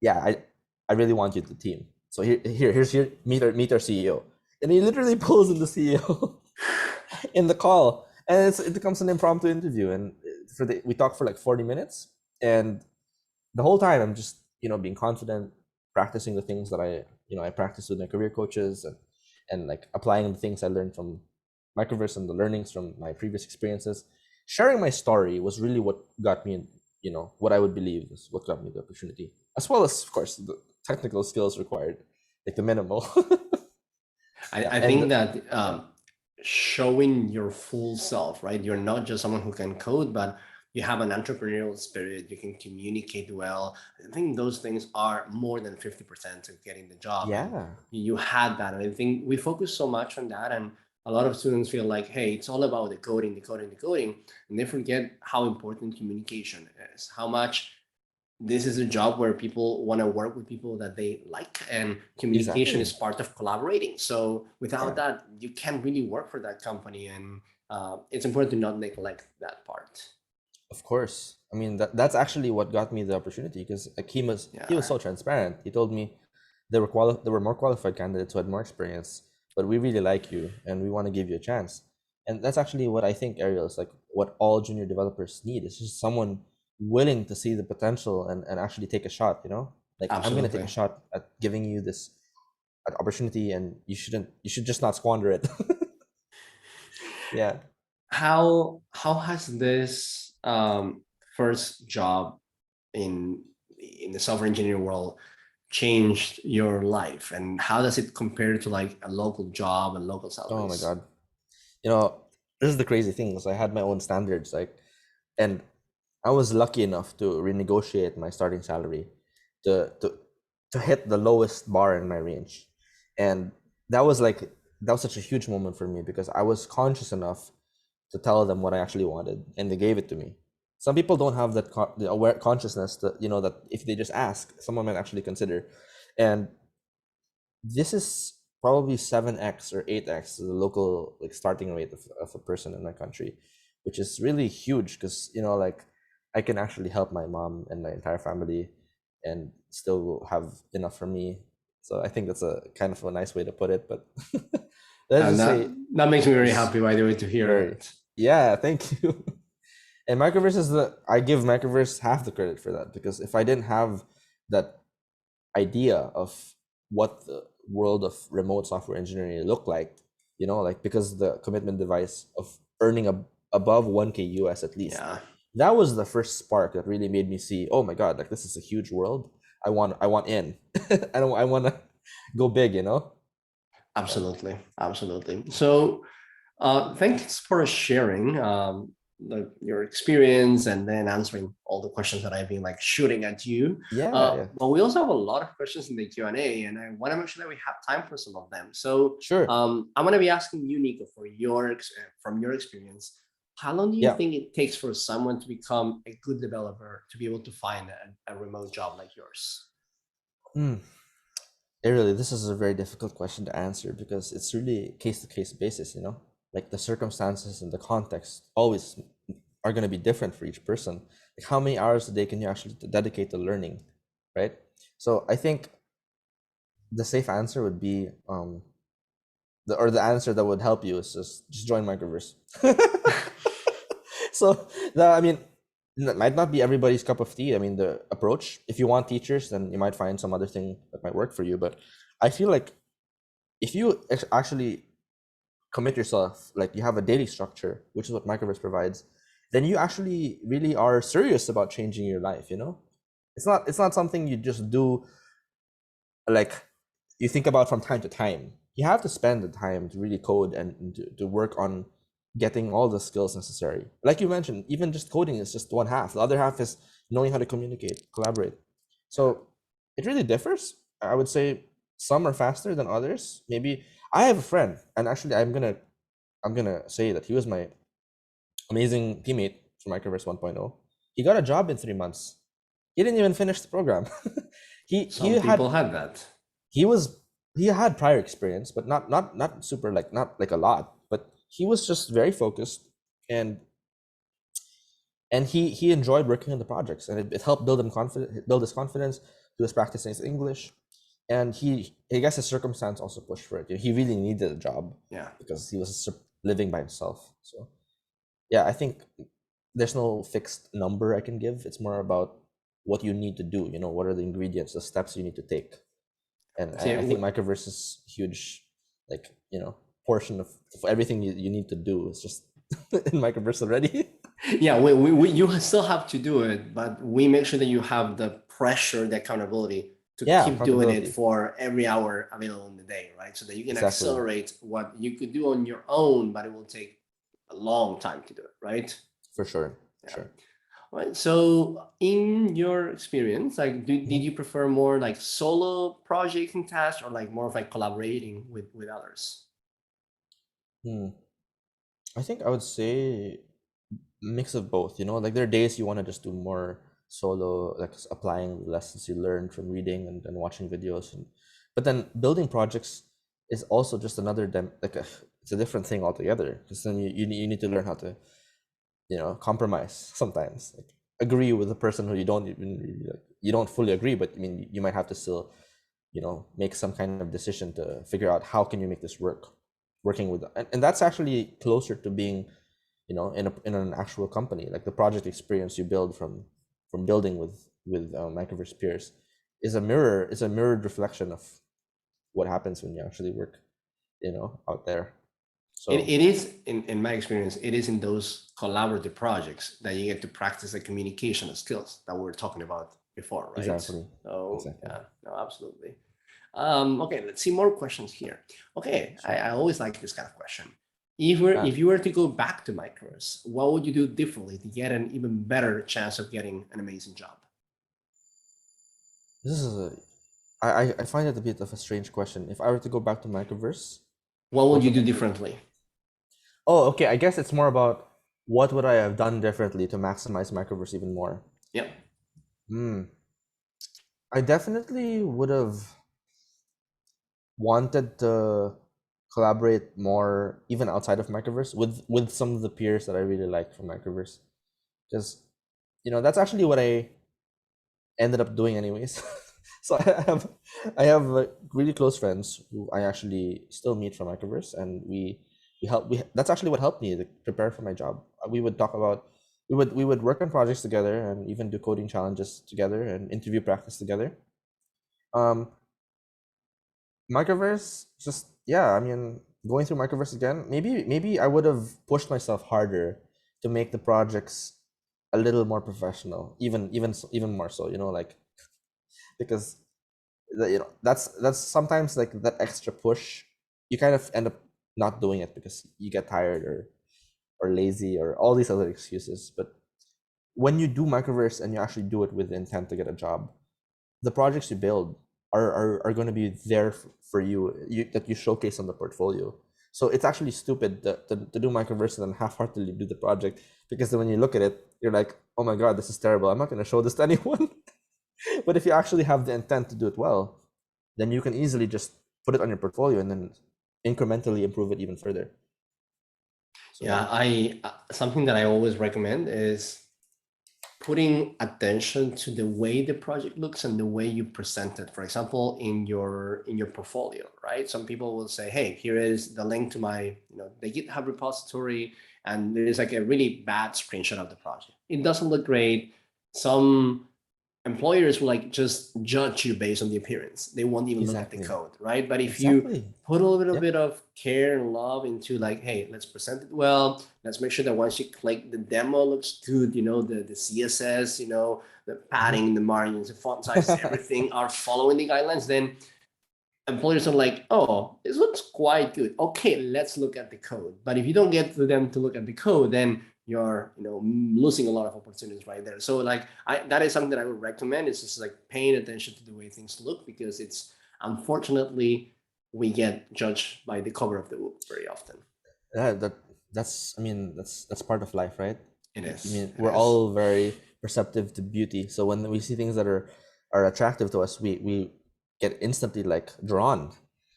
yeah, I really want you to the team. So here's your meet our CEO." And he literally pulls in the CEO in the call, and it becomes an impromptu interview, and we talk for like 40 minutes, and the whole time I'm just being confident, practicing the things that I practiced with my career coaches, and like applying the things I learned from Microverse and the learnings from my previous experiences. Sharing my story was really what got me, what I would believe is what got me the opportunity, as well as of course the technical skills required, like the minimal. Yeah, I and think that showing your full self, right? You're not just someone who can code, but you have an entrepreneurial spirit. You can communicate well. I think those things are more than 50% of getting the job, and yeah, you had that. And I think we focus so much on that, and a lot of students feel like, hey, it's all about the coding, the coding, the coding, and they forget how important communication is, how much this is a job where people want to work with people that they like, and communication is Exactly. part of collaborating. So without Yeah. that, you can't really work for that company, and it's important to not neglect that part. Of course. I mean, that's actually what got me the opportunity, because he was Yeah, so transparent. He told me there were more qualified candidates who had more experience, but we really like you and we want to give you a chance. And that's actually what I think, Ariel, is like what all junior developers need. It's just someone willing to see the potential and actually take a shot, Like, I'm gonna take absolutely. a shot at giving you this opportunity, and you should just not squander it. Yeah. How has this first job in in the software engineering world changed your life, and how does it compare to like a local job and local Oh my salaries? God. You know, this is the crazy thing, is I had my own standards, like, and I was lucky enough to renegotiate my starting salary to to to hit the lowest bar in my range. And that was like that was such a huge moment for me, because I was conscious enough to tell them what I actually wanted, and they gave it to me. Some people don't have that the aware consciousness that, that if they just ask, someone might actually consider. And this is probably 7x or 8x the local like starting rate of a person in my country, which is really huge, because like, I can actually help my mom and my entire family and still have enough for me. So I think that's a kind of a nice way to put it, but let's And just that say that makes me very it's happy, by the way, to hear very, that. yeah, thank you. And Microverse I give Microverse half the credit for that, because if I didn't have that idea of what the world of remote software engineering looked like, like, because the commitment device of earning above 1K US at least, Yeah, that was the first spark that really made me see, oh my God, like, this is a huge world. I want in. I want to go big, Yeah. absolutely, absolutely. So thanks for sharing your experience and then answering all the questions that I've been like shooting at you. Yeah, yeah. But we also have a lot of questions in the Q&A, and I want to make sure that we have time for some of them. So Sure. I'm going to be asking you, Nico, for from your experience, how long do you Yeah. think it takes for someone to become a good developer to be able to find a remote job like yours? Hmm. Really, this is a very difficult question to answer, because it's really case to case basis, Like, the circumstances and the context always are going to be different for each person. Like, how many hours a day can you actually dedicate to learning, right? So I think the safe answer would be the answer that would help you is just join Microverse. So I mean, that might not be everybody's cup of tea. I mean, the approach. If you want teachers, then you might find some other thing that might work for you. But I feel like if you actually commit yourself, like, you have a daily structure, which is what Microverse provides, then you actually really are serious about changing your life. It's not something you just do, like, you think about from time to time. You have to spend the time to really code and to work on getting all the skills necessary. Like you mentioned, even just coding is just one half. The other half is knowing how to communicate, collaborate. So it really differs. I would say some are faster than others. Maybe I have a friend, and actually I'm gonna say that he was my amazing teammate for Microverse 1.0. He got a job in 3 months. He didn't even finish the program. he he Some had people had that. he was he had prior experience, but not super, like, not like a lot, but he was just very focused, and he enjoyed working on the projects, and it helped build his confidence. He was practicing his English, and I guess his circumstance also pushed for it. He really needed a job Yeah. because he was living by himself. So yeah, I think there's no fixed number I can give. It's more about what you need to do. What are the ingredients, the steps you need to take. And See, I think Microverse is huge, like, portion of everything you need to do is just in Microverse already. yeah, you still have to do it, but we make sure that you have the pressure, the accountability to Yeah, keep doing it accountability. for every hour available in the day, right? So that you can Exactly. accelerate what you could do on your own, but it will take a long time to do it, right? For sure. Yeah. Sure. Right. So, in your experience, like, did Mhm. you prefer more like solo projects and tasks, or like more of like collaborating with others? Hmm. I think I would say mix of both. You know, like there are days you want to just do more solo, like applying the lessons you learned from reading and watching videos, and but then building projects is also just another it's a different thing altogether, because then you need to learn how to, you know, compromise sometimes, like agree with the person who you don't even really, like, you don't fully agree, but I mean you might have to still, you know, make some kind of decision to figure out how can you make this work, working with, and that's actually closer to being, you know, in an actual company. Like the project experience you build from building with Microverse peers is a mirrored reflection of what happens when you actually work, you know, out there. So It is, in my experience, it is in those collaborative projects that you get to practice the communication skills that we were talking about before, right? exactly, So exactly. yeah, no, absolutely. Okay, let's see more questions here. Okay, Sure. I always like this kind of question. Ah, If you were to go back to Microverse, what would you do differently to get an even better chance of getting an amazing job? this is a I find it a bit of a strange question. If I were to go back to Microverse, What would what you would do I do? differently? Oh, okay. I guess it's more about what would I have done differently to maximize Microverse even more. Yep. Hmm. I definitely would have wanted to collaborate more even outside of Microverse with some of the peers that I really like from Microverse, because you know that's actually what I ended up doing anyways. So I have really close friends who I actually still meet from Microverse, and we that's actually what helped me to prepare for my job. We would talk about, we would work on projects together and even do coding challenges together and interview practice together. Um, Microverse, just yeah, I mean, going through Microverse again, maybe I would have pushed myself harder to make the projects a little more professional, even more so, you know, like because you know that's sometimes like that extra push, you kind of end up not doing it because you get tired or lazy or all these other excuses. But when you do Microverse and you actually do it with the intent to get a job, the projects you build are going to be there for you that you showcase on the portfolio. So it's actually stupid to do Microverse and then half-heartedly do the project, because then when you look at it, you're like, oh my god, this is terrible, I'm not going to show this to anyone. But if you actually have the intent to do it well, then you can easily just put it on your portfolio and then incrementally improve it even further. Yeah, So I something that I always recommend is putting attention to the way the project looks and the way you present it. For example, in your portfolio, right? Some people will say, "Hey, here is the link to my, the GitHub repository," and there's like a really bad screenshot of the project. It doesn't look great. Some employers will like just judge you based on the appearance. They won't even look at the exactly, code, right? But if you exactly, put a little yeah, bit of care and love into like, hey, let's present it well. Let's make sure that once you click, the demo looks good. The CSS, the mhm. padding, the margins, the font size, everything are following the guidelines. Then employers are like, oh, this looks quite good. Okay, let's look at the code. But if you don't get to them to look at the code, then you're losing a lot of opportunities right there. So like that is something that I would recommend. It's just like paying attention to the way things look, because it's unfortunately we get judged by the cover of the book very often. Yeah, that's, I mean, that's part of life, right? It I is. mean, It we're is. all very perceptive to beauty. So when we see things that are attractive to us, we get instantly like drawn.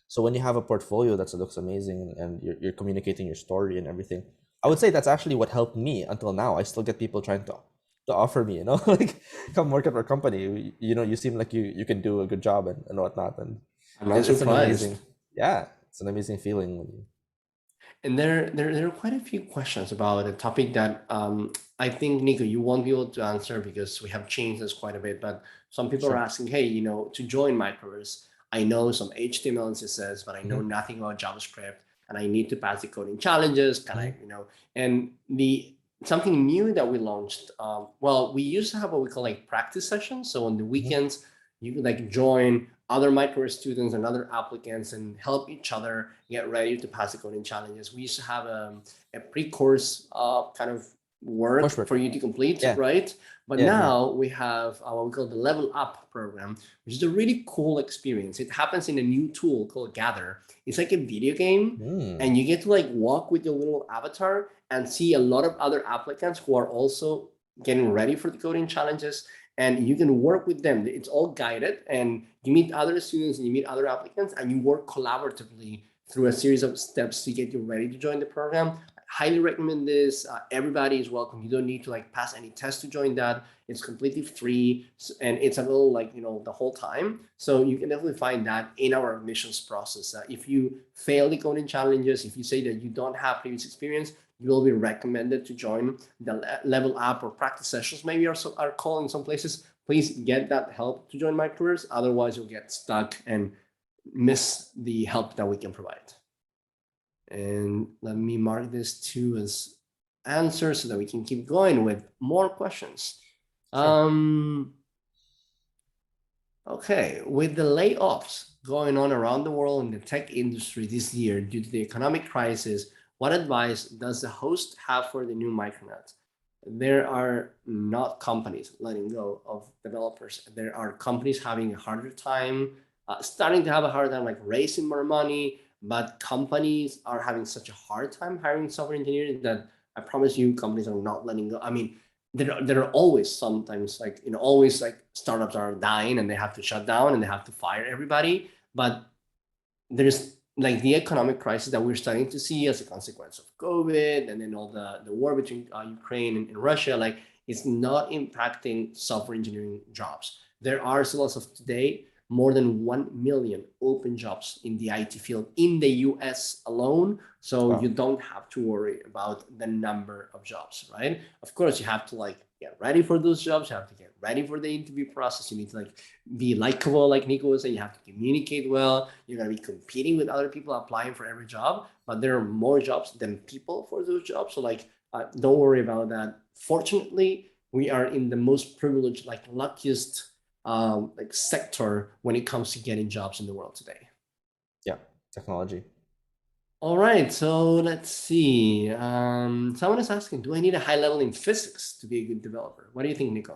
So when you have a portfolio that looks amazing and you're communicating your story and everything, I would say that's actually what helped me until now. I still get people trying to offer me, you know, like come work at our company. You know, you seem like you can do a good job and whatnot. And I'm not it's an surprised. amazing, yeah, it's an amazing feeling when you, And there are quite a few questions about a topic that I think, Niko, you won't be able to answer because we have changed this quite a bit. But some people are sure. asking, hey, to join Microverse, I know some HTML and CSS, but I know Hmm. nothing about JavaScript, and I need to pass the coding challenges. Can I, Hmm. and the something new that we launched. Well, we used to have what we call like practice sessions. So on the Hmm. weekends, you could like join other Microverse students and other applicants and help each other get ready to pass the coding challenges. We used to have a pre-course kind of work Coursework. for you to complete, Yeah. right? But Yeah, now we have what we call the Level Up program, which is a really cool experience. It happens in a new tool called Gather. It's like a video game, and you get to like walk with your little avatar and see a lot of other applicants who are also getting ready for the coding challenges, and you can work with them. It's all guided, and you meet other students and you meet other applicants, and you work collaboratively through a series of steps to get you ready to join the program. Highly recommend this. Everybody is welcome. You don't need to like pass any test to join that. It's completely free, and it's available like the whole time. So you can definitely find that in our admissions process. If you fail the coding challenges, if you say that you don't have previous experience, you will be recommended to join the Level Up or practice sessions. Maybe are called in some places. Please get that help to join Microverse. Otherwise, you'll get stuck and miss the help that we can provide. And let me mark this too as answer so that we can keep going with more questions. Sure. Okay, with the layoffs going on around the world in the tech industry this year due to the economic crisis, what advice does the host have for the new Micronauts? There are not companies letting go of developers. There are companies having a harder time, starting to have a harder time like raising more money, but companies are having such a hard time hiring software engineers that I promise you companies are not letting go. I mean, there are always sometimes like always like startups are dying and they have to shut down and they have to fire everybody, but there's like the economic crisis that we're starting to see as a consequence of COVID and then all the war between Ukraine and Russia, like it's not impacting software engineering jobs. There are still as of today more than 1 million open jobs in the IT field in the US alone. So Wow. you don't have to worry about the number of jobs, right? Of course, you have to like get ready for those jobs. You have to get ready for the interview process. You need to like be likable, like Niko was saying. You have to communicate well. You're gonna be competing with other people applying for every job, but there are more jobs than people for those jobs. So like, don't worry about that. Fortunately, we are in the most privileged, like luckiest like sector when it comes to getting jobs in the world today. Yeah, technology. All right, so let's see. Someone is asking, do I need a high level in physics to be a good developer? What do you think, Niko?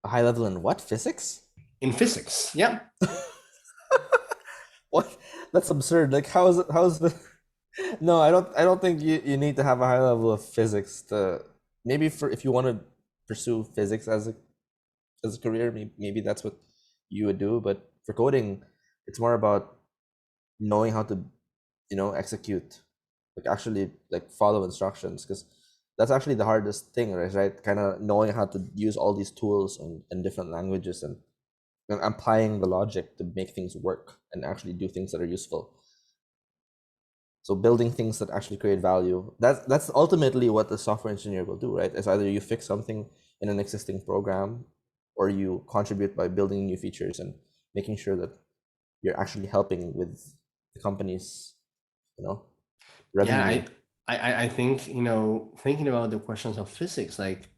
A high level in what? Physics? In physics, yeah. What? That's absurd. Like, how is it? How is the? No, I don't think you need to have a high level of physics to maybe for if you want to pursue physics as a career, maybe that's what you would do. But for coding, it's more about knowing how to, execute, like actually like follow instructions, because that's actually the hardest thing, right? Kind of knowing how to use all these tools and different languages and applying the logic to make things work and actually do things that are useful. So building things that actually create value, that's ultimately what the software engineer will do, right? It's either you fix something in an existing program or you contribute by building new features and making sure that you're actually helping with the company's, revenue. Yeah, I think, thinking about the questions of physics, like,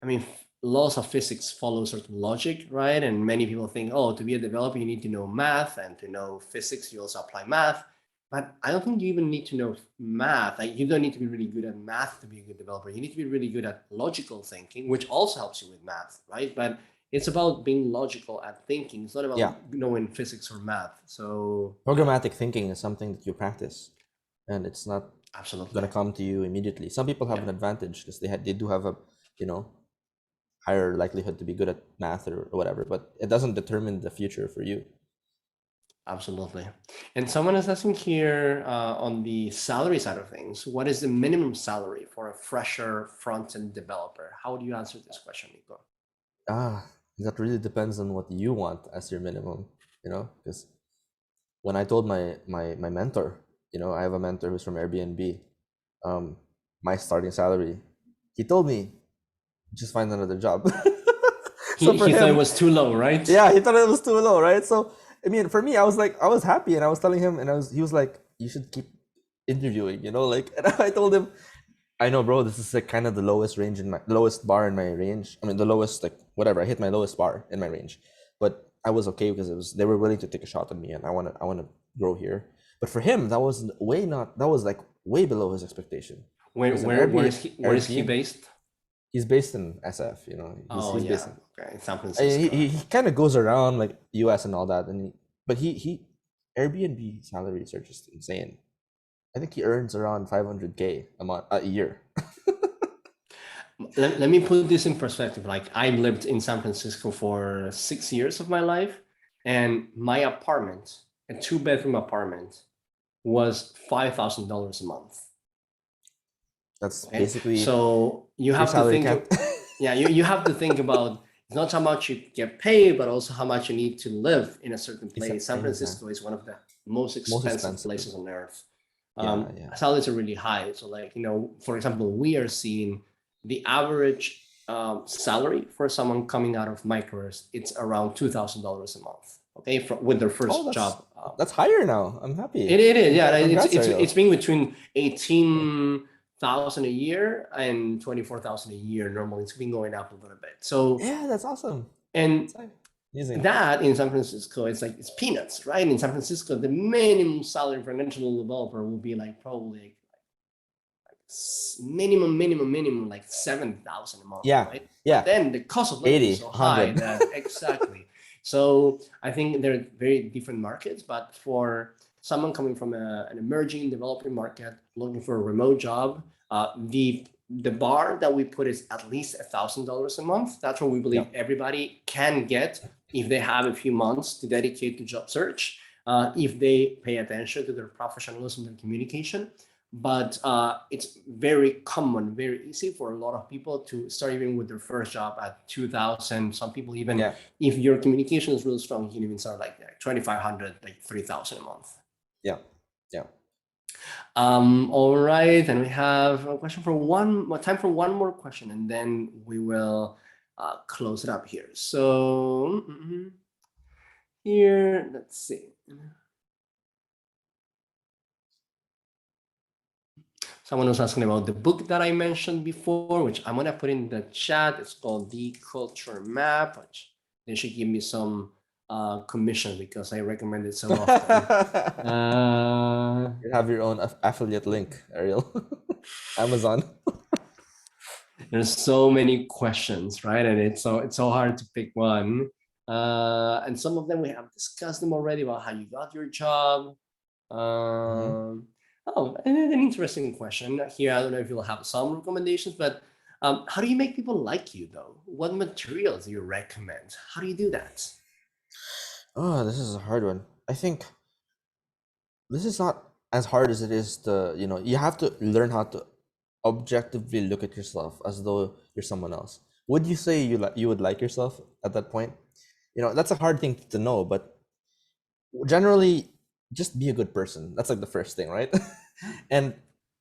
I mean, laws of physics follow certain logic, right? And many people think, oh, to be a developer, you need to know math, and to know physics, you also apply math. But I don't think you even need to know math. Like, you don't need to be really good at math to be a good developer. You need to be really good at logical thinking, which also helps you with math, right? But it's about being logical at thinking. It's not about knowing physics or math. So programmatic thinking is something that you practice, and it's not absolutely going to come to you immediately. Some people have an advantage because they do have a higher likelihood to be good at math or whatever, but it doesn't determine the future for you. Absolutely. And someone is asking here on the salary side of things, what is the minimum salary for a fresher front-end developer? How would you answer this question, Niko? That really depends on what you want as your minimum, because when I told my mentor, I have a mentor who's from Airbnb, my starting salary, he told me, just find another job. So he thought it was too low, right? Yeah, he thought it was too low, right? So I mean, for me, I was happy, and I was telling him, and he was like, you should keep interviewing, like, and I told him, I know, bro, this is like kind of the lowest bar in my range. I mean, the lowest, like, whatever, I hit my lowest bar in my range, but I was okay because they were willing to take a shot on me, and I want to grow here. But for him, that was way below his expectation. Where Because an where is he Airbnb, based? he's based in SF. Oh He's based yeah, in. okay, in San He Francisco. he kind of goes around like US and all that, but he Airbnb salaries are just insane. I think he earns around 500K a year. Let me put this in perspective. Like I lived in San Francisco for 6 years of my life, and my apartment, a 2-bedroom apartment, was $5,000 a month. That's Okay, basically so you your have to salary think. cap. Yeah, you have to think about it's not how much you get paid, but also how much you need to live in a certain place. San Francisco is one of the most Most expensive expensive. places on earth. Yeah. Salaries are really high. So, like, for example, we are seeing the average salary for someone coming out of Microverse, it's around $2,000 a month. Okay, with their Oh, first job. that's higher now. I'm happy. It is, yeah. Congrats, It's been between 18,000 a year and 24,000 a year. Normally, it's been going up a little bit. So yeah, that's awesome. and Amazing. that in San Francisco, it's peanuts, right? In San Francisco, the minimum salary for an entry-level developer will be like probably minimum like 7,000 a month, Yeah, right? yeah. But then the cost of living is so high that exactly. So I think they're very different markets, but for someone coming from an emerging developing market looking for a remote job, the bar that we put is at least $1,000 a month. That's what we believe everybody can get if they have a few months to dedicate to job search, if they pay attention to their professionalism and communication. But it's very common, very easy for a lot of people to start even with their first job at 2,000. Some people even, if your communication is really strong, you can even start like 2,500, like 3,000 a month. Yeah. All right, and we have a question for time for one more question, and then we will close it up here. So here, let's see. Someone was asking about the book that I mentioned before, which I'm gonna put in the chat. It's called The Culture Map, which they should give me some commission because I recommend it so often. You have your own affiliate link, Ariel. Amazon. There's so many questions, right? And it's so hard to pick one. And some of them we have discussed them already about how you got your job. Oh, and an interesting question here. I don't know if you'll have some recommendations, but how do you make people like you, though? What materials do you recommend? How do you do that? Oh, this is a hard one. I think this is not as hard as it is you have to learn how to objectively look at yourself as though you're someone else. Would you say you would like yourself at that point? That's a hard thing to know, but generally just be a good person. That's like the first thing, right? And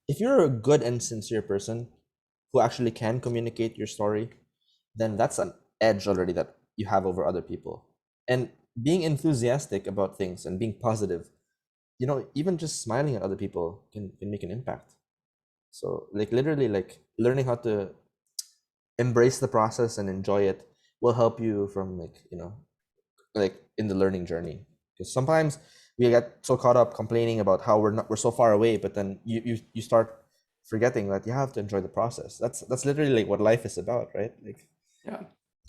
if you're a good and sincere person who actually can communicate your story, then that's an edge already that you have over other people. And being enthusiastic about things and being positive, even just smiling at other people can make an impact. So like literally like learning how to embrace the process and enjoy it will help you from like in the learning journey. Because sometimes we get so caught up complaining about how we're so far away, but then you start forgetting that you have to enjoy the process. That's literally like what life is about, right? Like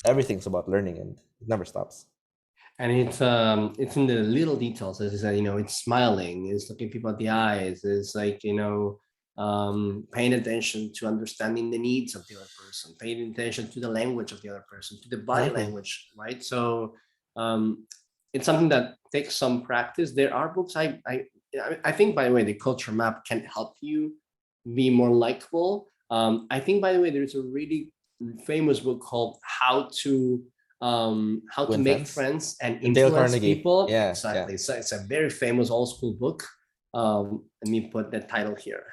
everything's about learning and it never stops. And it's in the little details. As I said, it's smiling, it's looking people at the eyes, it's like paying attention to understanding the needs of the other person, paying attention to the language of the other person, to the body language, right? So it's something that takes some practice. There are books I think, by the way, the culture map can help you be more likable. I think, by the way, there's a really famous book called How to Make Friends and Influence People. Yeah, exactly. So it's a very famous old school book. Let me put the title here.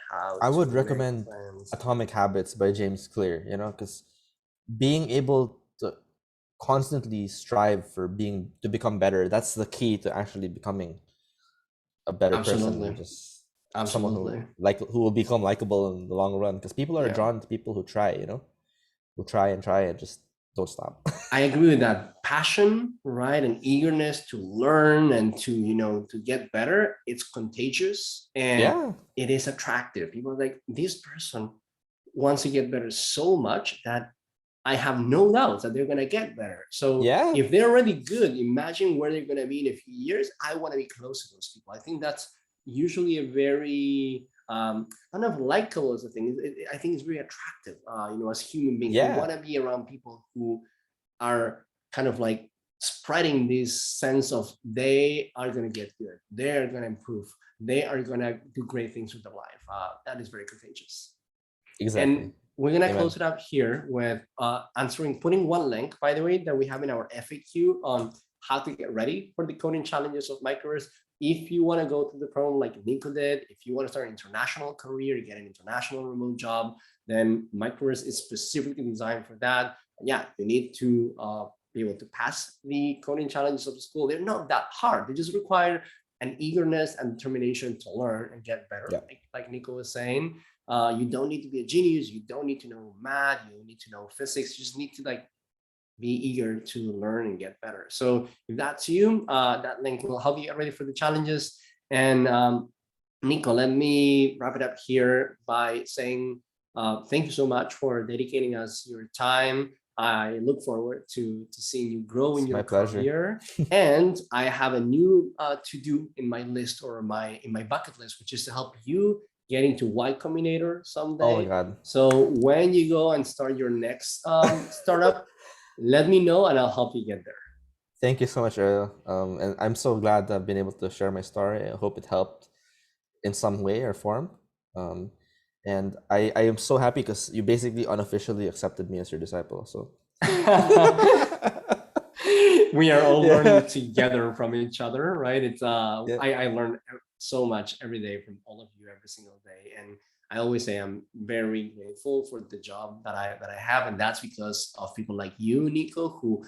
I would recommend Atomic Habits by James Clear, because being able to constantly strive to become better, that's the key to actually becoming a better person. Just someone who will become likable in the long run, because people are drawn to people who try, who try and just don't stop. I agree with that. passion, right, and eagerness to learn and to, you know, to get better, it's contagious and it is attractive. People are like, this person wants to get better so much that I have no doubts that they're going to get better. So if they're already good, imagine where they're going to be in a few years. I want to be close to those people. I think that's usually a very kind of likable as a thing. I think it's very attractive, you know, as human beings. We want to be around people who are kind of like spreading this sense of they are going to get good, they're going to improve, they are going to do great things with their life. That is very contagious. Exactly. And we're going to close it up here with putting one link, by the way, that we have in our FAQ on how to get ready for the coding challenges of Microverse. If you want to go through the program like Niko did, if you want to start an international career, get an international remote job, then Microverse is specifically designed for that. Yeah, you need to be able to pass the coding challenges of the school. They're not that hard. They just require an eagerness and determination to learn and get better. Like Niko was saying, you don't need to be a genius. You don't need to know math. You don't need to know physics. You just need to like be eager to learn and get better. So if that's you, that link will help you get ready for the challenges. And Niko, let me wrap it up here by saying thank you so much for dedicating us your time. I look forward to seeing you grow in your career. And I have a new to-do in my list or in my bucket list, which is to help you get into Y Combinator someday. Oh my God. So when you go and start your next startup, let me know and I'll help you get there. Thank you so much, Ariel. And I'm so glad that I've been able to share my story. I hope it helped in some way or form. And I am so happy because you basically unofficially accepted me as your disciple. So we are all learning together from each other, right? It's I learn so much every day from all of you every single day. And I always say I'm very grateful for the job that I have. And that's because of people like you, Niko, who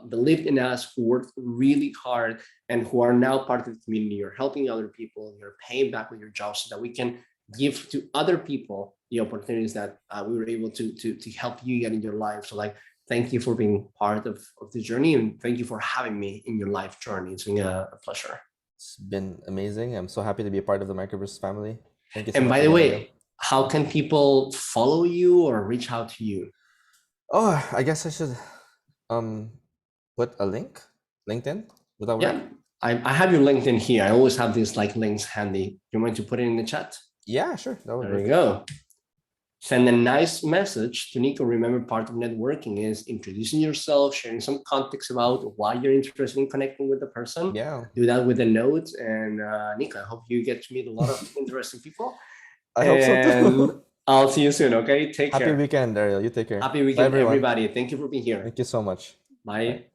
believed in us, who worked really hard and who are now part of the community. You're helping other people, you're paying back with your job so that we can give to other people the opportunities that we were able to help you get in your life. So like, thank you for being part of the journey and thank you for having me in your life journey. It's been a pleasure. It's been amazing. I'm so happy to be a part of the Microverse family. Thank you so much. And by the way, how can people follow you or reach out to you? Oh, I guess I should put a link, LinkedIn. Would that work? Yeah, I have your LinkedIn here. I always have these like links handy. You want to put it in the chat? Yeah, sure. That would there you go. Send a nice message to Niko. Remember, part of networking is introducing yourself, sharing some context about why you're interested in connecting with the person. Yeah. Do that with the notes. And Niko, I hope you get to meet a lot of interesting people. I hope so too. I'll see you soon, okay? Take care. Happy weekend, Ariel. You take care. Happy weekend, everybody. Thank you for being here. Thank you so much. Bye.